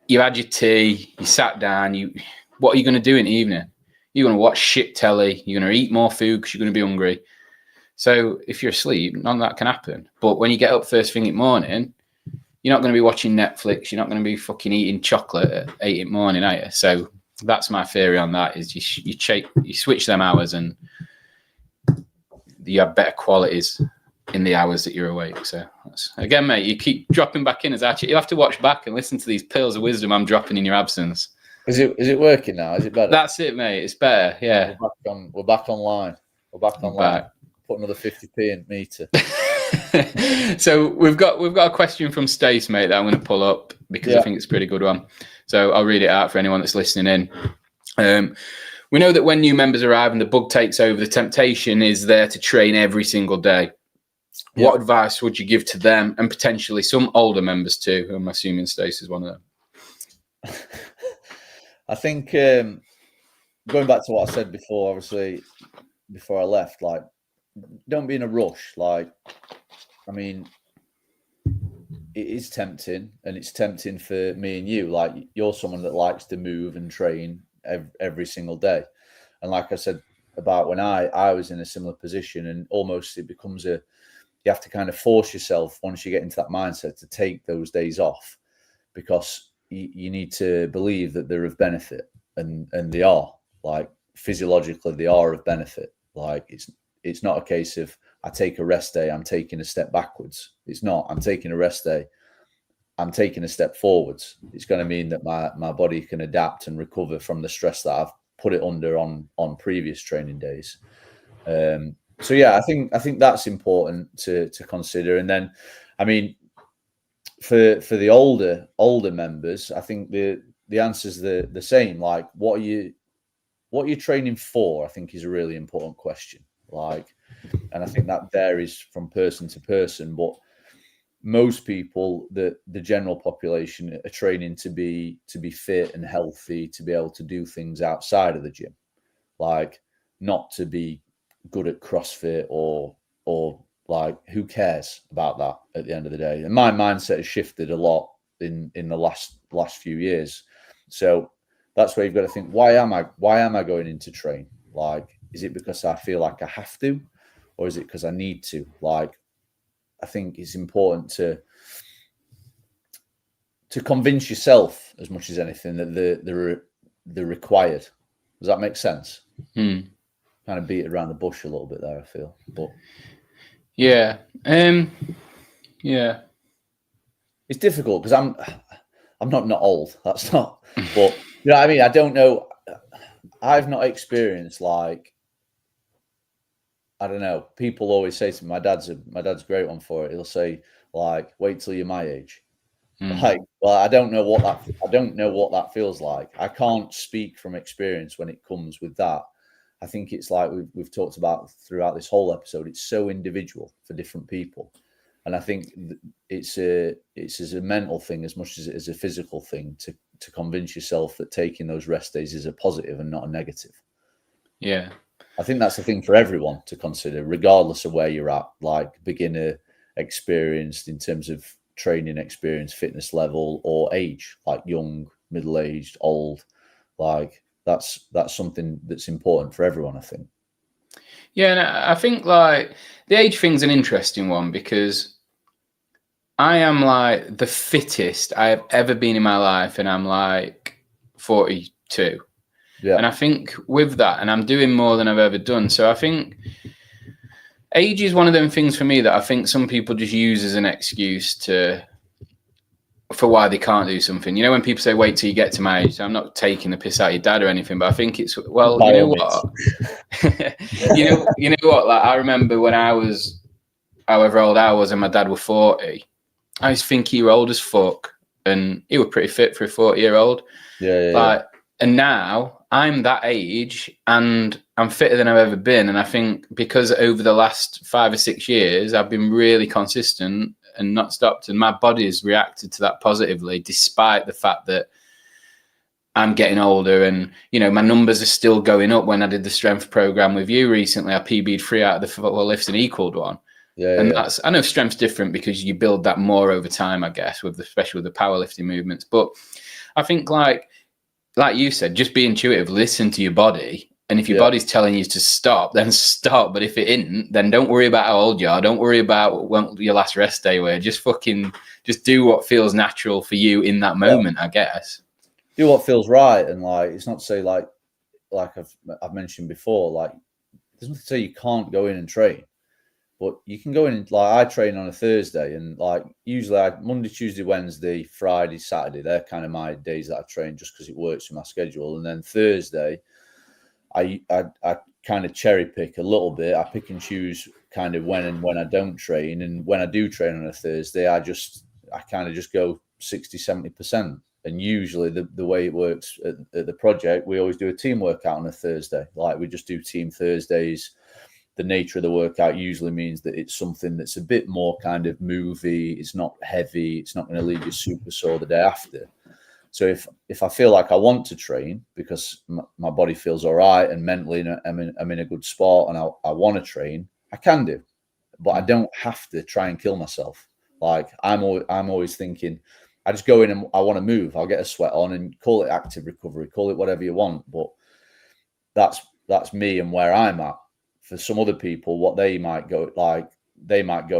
S1: you had your tea, you sat down, what are you going to do in the evening? You're going to watch shit telly, you're going to eat more food because you're going to be hungry. So if you're asleep, none of that can happen. But when you get up first thing in the morning, you're not going to be watching Netflix, you're not going to be fucking eating chocolate at 8 in the morning, are you? So that's my theory on that, is you switch them hours and you have better qualities in the hours that you're awake. So again, mate, you keep dropping back in as actually you have to watch back and listen to these pills of wisdom I'm dropping in your absence.
S2: Is it working now? Is it better?
S1: That's it, mate. It's better. Yeah.
S2: We're back online. We're back online. Put another 50p in meter.
S1: So we've got a question from Stace, mate, that I'm going to pull up because I think it's a pretty good one. So I'll read it out for anyone that's listening in. We know that when new members arrive and the bug takes over, the temptation is there to train every single day. What advice would you give to them and potentially some older members too? Who I'm assuming Stace is one of them.
S2: I think going back to what I said before, obviously, before I left, like, don't be in a rush. Like, I mean, it is tempting, and it's tempting for me and you. Like, you're someone that likes to move and train every single day. And like I said about when I was in a similar position, and almost it becomes you have to kind of force yourself once you get into that mindset to take those days off, because you need to believe that they're of benefit, and they are. Like, physiologically, they are of benefit. Like, it's not a case of I take a rest day, I'm taking a step backwards. It's not. I'm taking a rest day, I'm taking a step forwards. It's going to mean that my body can adapt and recover from the stress that I've put it under on previous training days. So yeah, I think that's important to consider. And then, I mean, for the older members, I think the answer's the same. Like, what are you training for? I think is a really important question. Like, and I think that varies from person to person, but most people, the general population, are training to be fit and healthy, to be able to do things outside of the gym, like not to be good at CrossFit or like, who cares about that at the end of the day? And my mindset has shifted a lot in the last few years. So that's where you've got to think, why am I going into train? Like, is it because I feel like I have to, or is it because I need to? Like, I think it's important to convince yourself as much as anything that they're required. Does that make sense? Kind of beat around the bush a little bit there, I feel. But
S1: yeah,
S2: it's difficult because I'm not old. That's not. But you know what I mean? I don't know. I've not experienced, like, I don't know. People always say to me, my dad's a great one for it. He'll say, like, wait till you're my age. Like, well, I don't know what that feels like. I can't speak from experience when it comes with that. I think it's like we've talked about throughout this whole episode. It's so individual for different people, and I think it's as a mental thing as much as it is a physical thing to convince yourself that taking those rest days is a positive and not a negative.
S1: Yeah.
S2: I think that's the thing for everyone to consider, regardless of where you're at, like beginner, experienced in terms of training experience, fitness level, or age, like young, middle-aged, old. Like, that's something that's important for everyone, I think.
S1: Yeah, and I think, like, the age thing's an interesting one because I am, like, the fittest I have ever been in my life, and I'm, like, 42. Yeah. And I think with that, and I'm doing more than I've ever done. So I think age is one of them things for me that I think some people just use as an excuse for why they can't do something. You know, when people say, wait till you get to my age, so I'm not taking the piss out of your dad or anything, but I think it's, well, you know what? you know what? Like, I remember when I was, however old I was, and my dad was 40, I used to think he was old as fuck, and he was pretty fit for a 40-year-old. Yeah. And now I'm that age and I'm fitter than I've ever been. And I think because over the last 5 or 6 years, I've been really consistent and not stopped. And my body has reacted to that positively, despite the fact that I'm getting older. And, you know, my numbers are still going up. When I did the strength program with you recently, I PB'd 3 out of the 4 lifts and equaled 1. That's, I know strength's different because you build that more over time, I guess, especially with the powerlifting movements. But I think, like you said, just be intuitive, listen to your body. And if your body's telling you to stop, then stop. But if it isn't, then don't worry about how old you are. Don't worry about when your last rest day were. Just do what feels natural for you in that moment, I guess.
S2: Do what feels right. And, like, it's not to say like I've mentioned before, like, there's nothing to say you can't go in and train. But you can go in, like I train on a Thursday, and like usually Monday, Tuesday, Wednesday, Friday, Saturday, they're kind of my days that I train just because it works with my schedule. And then Thursday, I kind of cherry pick a little bit. I pick and choose kind of when I don't train. And when I do train on a Thursday, I kind of just go 60, 70%. And usually the way it works at the project, we always do a team workout on a Thursday. Like we just do team Thursdays. The nature of the workout usually means that it's something that's a bit more kind of movie. It's not heavy. It's not going to leave you super sore the day after. So if I feel like I want to train because my body feels all right and mentally I'm in a good spot and I want to train, I can do, but I don't have to try and kill myself. Like I'm always thinking, I just go in and I want to move. I'll get a sweat on and call it active recovery, call it whatever you want. But that's me and where I'm at. For some other people, what they might go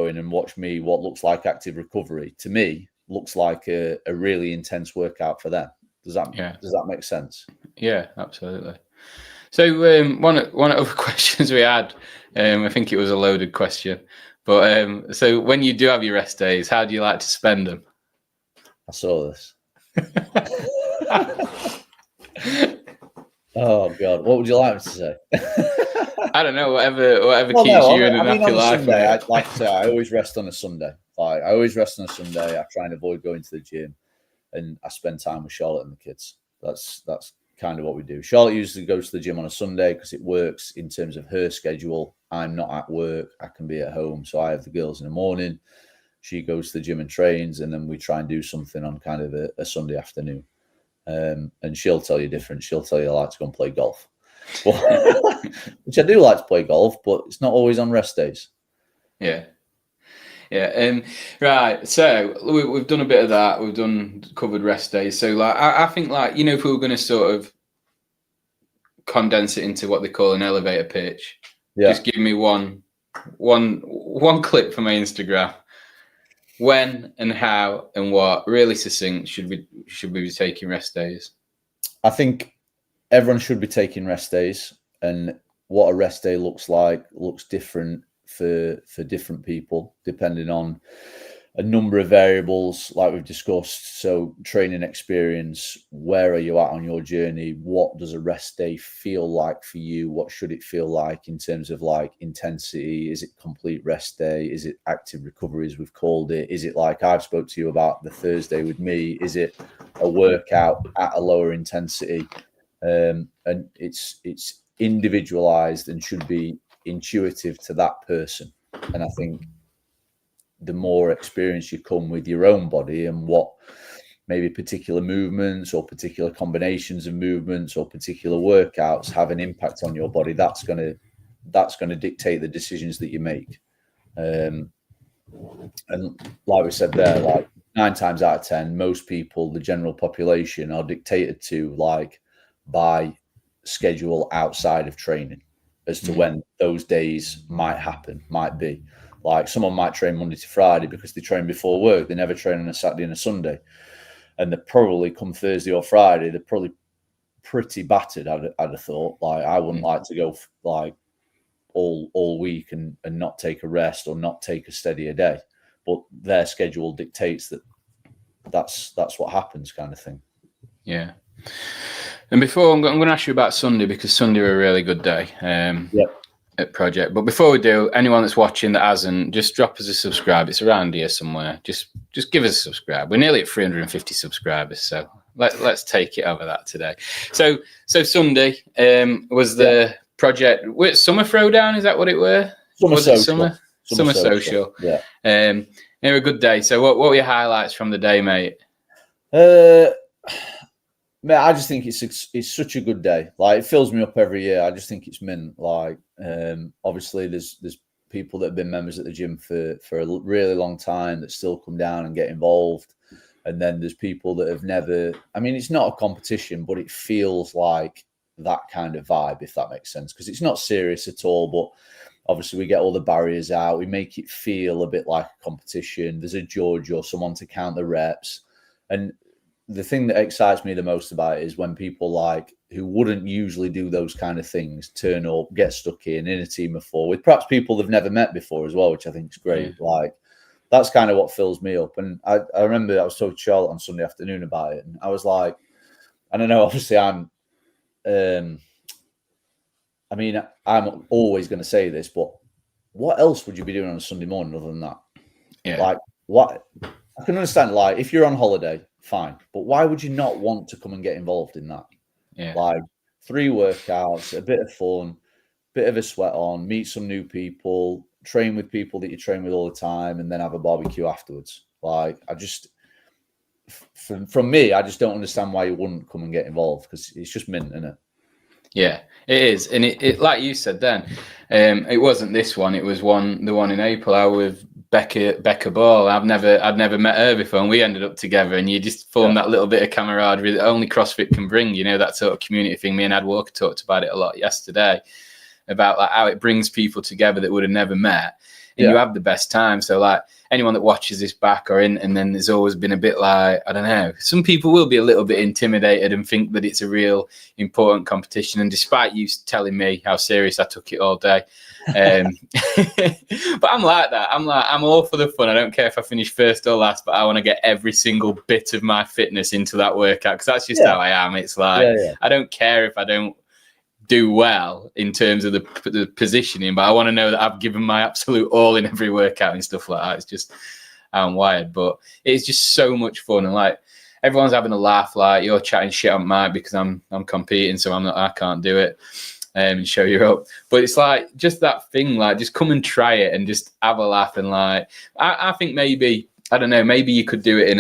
S2: in and watch me, what looks like active recovery to me looks like a really intense workout for them. Does that make sense?
S1: Yeah, absolutely. So one of the other questions we had, I think it was a loaded question, but so when you do have your rest days, how do you like to spend them?
S2: I saw this. Oh God, what would you like me to say?
S1: I don't know, whatever keeps you in a happy life.
S2: Sunday, like I say, I always rest on a Sunday. Like I always rest on a Sunday. I try and avoid going to the gym, and I spend time with Charlotte and the kids. That's kind of what we do. Charlotte usually goes to the gym on a Sunday because it works in terms of her schedule. I'm not at work. I can be at home, so I have the girls in the morning. She goes to the gym and trains, and then we try and do something on kind of a Sunday afternoon. And she'll tell you different. She'll tell you I like to go and play golf. Which I do like to play golf, but it's not always on rest days.
S1: Yeah. Right. So we've done a bit of that. We've covered rest days. So like, I think like, if we were going to sort of condense it into what they call an elevator pitch, just give me one clip for my Instagram. When and how and what, really succinct, should we be taking rest days?
S2: I think everyone should be taking rest days, and what a rest day looks different for different people, depending on a number of variables like we've discussed. So training experience, where are you at on your journey? What does a rest day feel like for you? What should it feel like in terms of like intensity? Is it complete rest day? Is it active recovery, as we've called it? Is it like I've spoke to you about the Thursday with me? Is it a workout at a lower intensity? And it's individualized and should be intuitive to that person. And I think the more experience you come with your own body and what maybe particular movements or particular combinations of movements or particular workouts have an impact on your body, that's going to dictate the decisions that you make. And like we said there, like 9 times out of 10, most people, the general population, are dictated to like by schedule outside of training as to when those days might be. Like someone might train Monday to Friday because they train before work. They never train on a Saturday and a Sunday. And they probably come Thursday or Friday, they're probably pretty battered, I'd have thought. Like I wouldn't like to go like all week and not take a rest or not take a steadier day. But their schedule dictates that's what happens, kind of thing.
S1: Yeah. And before I'm going to ask you about Sunday, because Sunday were a really good day. At Project. But before we do, anyone that's watching that hasn't, just drop us a subscribe. It's around here somewhere. Just give us a subscribe. We're nearly at 350 subscribers, so let's take it over that today. So Sunday was the Project Summer Throwdown. Is that what it were? Summer Social. Yeah. It was a good day. So what were your highlights from the day, mate?
S2: Man, I just think it's such a good day. Like it fills me up every year. I just think it's mint. Like obviously there's people that have been members at the gym for a really long time that still come down and get involved. And then there's people that have never, I mean, it's not a competition, but it feels like that kind of vibe, if that makes sense, because it's not serious at all. But obviously we get all the barriers out. We make it feel a bit like a competition. There's a judge or someone to count the reps. And the thing that excites me the most about it is when people like who wouldn't usually do those kind of things turn up, get stuck in a team of 4 with perhaps people they've never met before as well, which I think is great.
S1: Yeah.
S2: Like that's kind of what fills me up. And I remember I was talking to Charlotte on Sunday afternoon about it, and I was like, I don't know, obviously I'm always going to say this, but what else would you be doing on a Sunday morning other than that?
S1: Yeah.
S2: Like, what? I can understand, like, if you're on holiday, fine. But why would you not want to come and get involved in that?
S1: Yeah.
S2: Like, 3 workouts, a bit of fun, bit of a sweat on, meet some new people, train with people that you train with all the time, and then have a barbecue afterwards. Like, from me, I just don't understand why you wouldn't come and get involved, because it's just mint, isn't it?
S1: Yeah, it is. And it like you said then, it wasn't this one, it was the one in April. I was with Becca Ball. I'd never met her before, and we ended up together, and you just form that little bit of camaraderie that only CrossFit can bring, that sort of community thing. Me and Ad Walker talked about it a lot yesterday, about like how it brings people together that would have never met, and you have the best time. So like anyone that watches this back or in, and then there's always been a bit like, I don't know, some people will be a little bit intimidated and think that it's a real important competition. And despite you telling me how serious I took it all day, but I'm like that. I'm all for the fun. I don't care if I finish first or last, but I want to get every single bit of my fitness into that workout, because that's just how I am. It's like, I don't care if I don't do well in terms of the positioning, but I want to know that I've given my absolute all in every workout and stuff like that. It's just how I'm wired, but it's just so much fun, and like everyone's having a laugh. Like you're chatting shit on Mike because I'm competing, so I can't do it and show you up. But it's like just that thing, like just come and try it and just have a laugh. And like I think maybe, I don't know, maybe you could do it in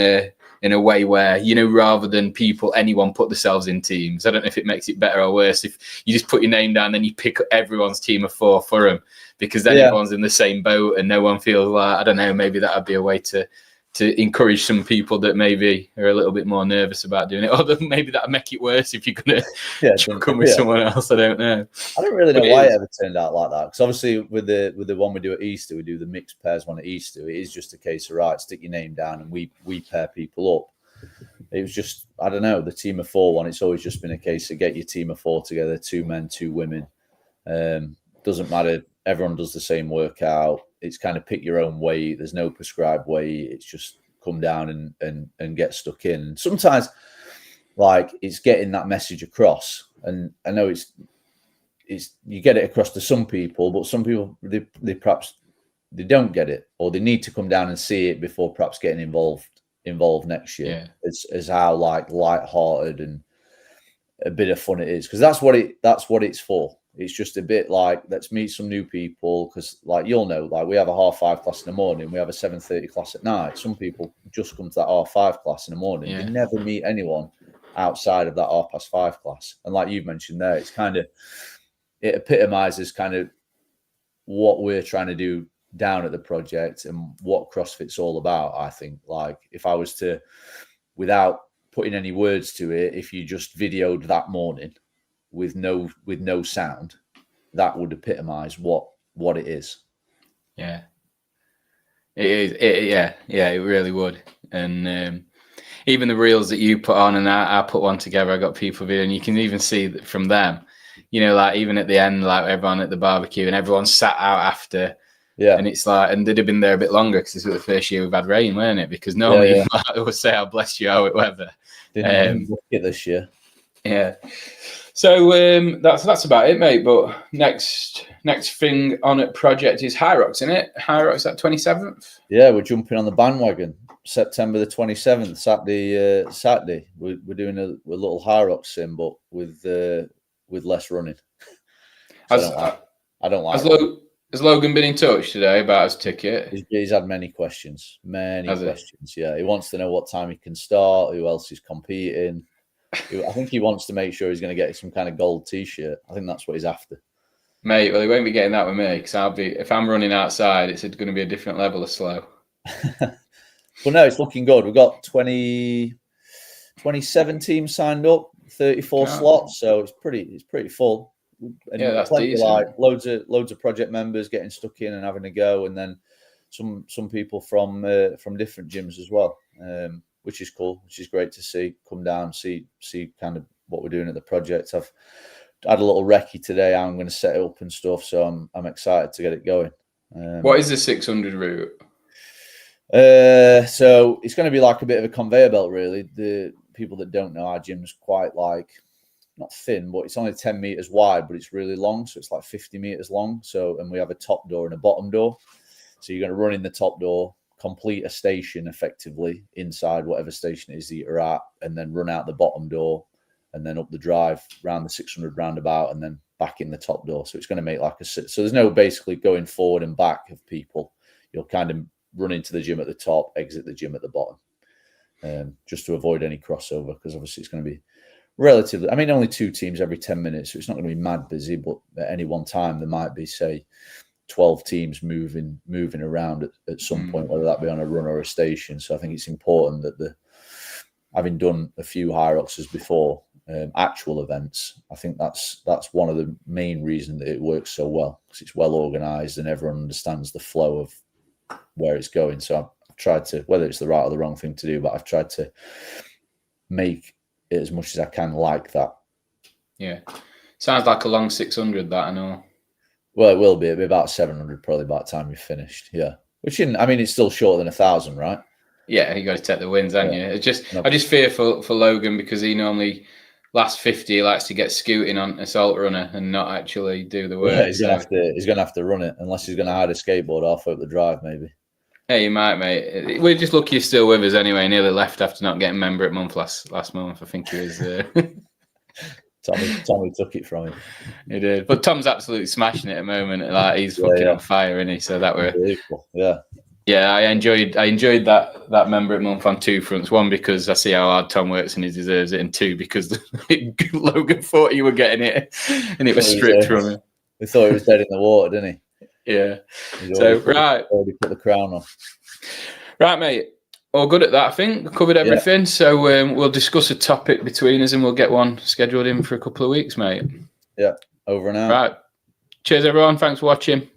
S1: a way where, rather than anyone put themselves in teams. I don't know if it makes it better or worse if you just put your name down, then you pick everyone's team of 4 for them, because then everyone's in the same boat and no one feels like, I don't know, maybe that would be a way to encourage some people that maybe are a little bit more nervous about doing it, or maybe that'll make it worse if you're going to come with someone else. I don't know.
S2: I don't really know why it ever turned out like that, because obviously with the one we do at Easter, we do the mixed pairs one at Easter. It is just a case of, right, stick your name down and we pair people up. It was just, I don't know, the team of 4 one. It's always just been a case of get your team of 4 together, 2 men, 2 women. Doesn't matter. Everyone does the same workout. It's kind of pick your own weight. There's no prescribed weight. It's just come down and get stuck in. And sometimes, like, it's getting that message across. And I know it's you get it across to some people, but some people they perhaps they don't get it, or they need to come down and see it before perhaps getting involved next year. As how like lighthearted and a bit of fun it is, because that's what it's for. It's just a bit like, let's meet some new people, because like you'll know, like we have a 5:30 class in the morning, we have a 7:30 class at night. Some people just come to that 5:30 class in the morning. They never meet anyone outside of that 5:30 class. And like you've mentioned there, it's kind of, it epitomizes kind of what we're trying to do down at the project and what CrossFit's all about. I think, like, if I was to, without putting any words to it, if you just videoed that morning with no sound, that would epitomize what it is.
S1: Yeah, it is. It really would. And even the reels that you put on, and I put one together, I got people video, and you can even see that from them, like even at the end, like everyone at the barbecue and everyone sat out after. Yeah, and it's like, and they'd have been there a bit longer because this was the first year we've had rain, weren't it? Because normally I would say, "I'll bless you, how it weather."
S2: Didn't look it this year.
S1: Yeah. So that's about it, mate. But next thing on at project is High Rocks, isn't it? High Rocks that 27th.
S2: Yeah, we're jumping on the bandwagon. September the 27th, Saturday. We're doing a little High Rocks sim, but with less running. So I don't like.
S1: Has Logan been in touch today about his ticket?
S2: He's had many questions. Yeah, he wants to know what time he can start, who else is competing. I think he wants to make sure he's going to get some kind of gold T-shirt. I think that's what he's after.
S1: Mate, well, he won't be getting that with me, because if I'm running outside, it's going to be a different level of slow.
S2: Well, no, it's looking good. We've got 27 teams signed up, 34 slots, so it's pretty full. And
S1: that's decent.
S2: Like loads of project members getting stuck in and having a go, and then some people from different gyms as well. which is cool, which is great to see. Come down, see kind of what we're doing at the project. I've had a little recce today. I'm going to set it up and stuff, so I'm excited to get it going.
S1: What is the 600 route?
S2: So it's going to be like a bit of a conveyor belt, really. The people that don't know, our gym's quite like, not thin, but it's only 10 meters wide, but it's really long. So it's like 50 meters long. So, and we have a top door and a bottom door. So you're going to run in the top door, complete a station effectively inside whatever station it is that you're at, and then run out the bottom door and then up the drive round the 600 roundabout and then back in the top door. So it's going to make like so there's no basically going forward and back of people. You'll kind of run into the gym at the top, exit the gym at the bottom, just to avoid any crossover, because obviously it's going to be relatively, I mean, only 2 teams every 10 minutes, so it's not going to be mad busy, but at any one time there might be, say, 12 teams moving around at some point, whether that be on a run or a station. So I think it's important that having done a few Hyroxes before, actual events, I think that's one of the main reasons that it works so well, because it's well organized and everyone understands the flow of where it's going. So I've tried to, whether it's the right or the wrong thing to do, but I've tried to make it as much as I can like that.
S1: Yeah. Sounds like a long 600, that, I know.
S2: Well, it will be. It'll be about 700 probably by the time you've finished. Yeah. Which, I mean, it's still shorter than 1,000, right?
S1: Yeah, you got to take the wins, haven't you? It's just, I just fear for Logan, because he normally last 50, he likes to get scooting on Assault Runner and not actually do the work.
S2: Yeah, he's gonna have to run it, unless he's gonna hide a skateboard halfway up the drive, maybe.
S1: Hey, you might, mate. We're just lucky you're still with us anyway. Nearly left after not getting member at month last month. I think he was.
S2: Tommy took it from him.
S1: He did, but Tom's absolutely smashing it at the moment. Like, he's fucking on fire, isn't he? So that were yeah. I enjoyed that member at month on 2 fronts. 1, because I see how hard Tom works and he deserves it, and 2, because Logan thought he were getting it and it was stripped from him.
S2: We thought he was dead in the water, didn't he?
S1: Yeah. So
S2: already put the crown on.
S1: Right, mate. All good at that, I think. We covered everything. Yeah. So we'll discuss a topic between us and we'll get one scheduled in for a couple of weeks, mate.
S2: Yeah. Over and out.
S1: Right. Cheers, everyone. Thanks for watching.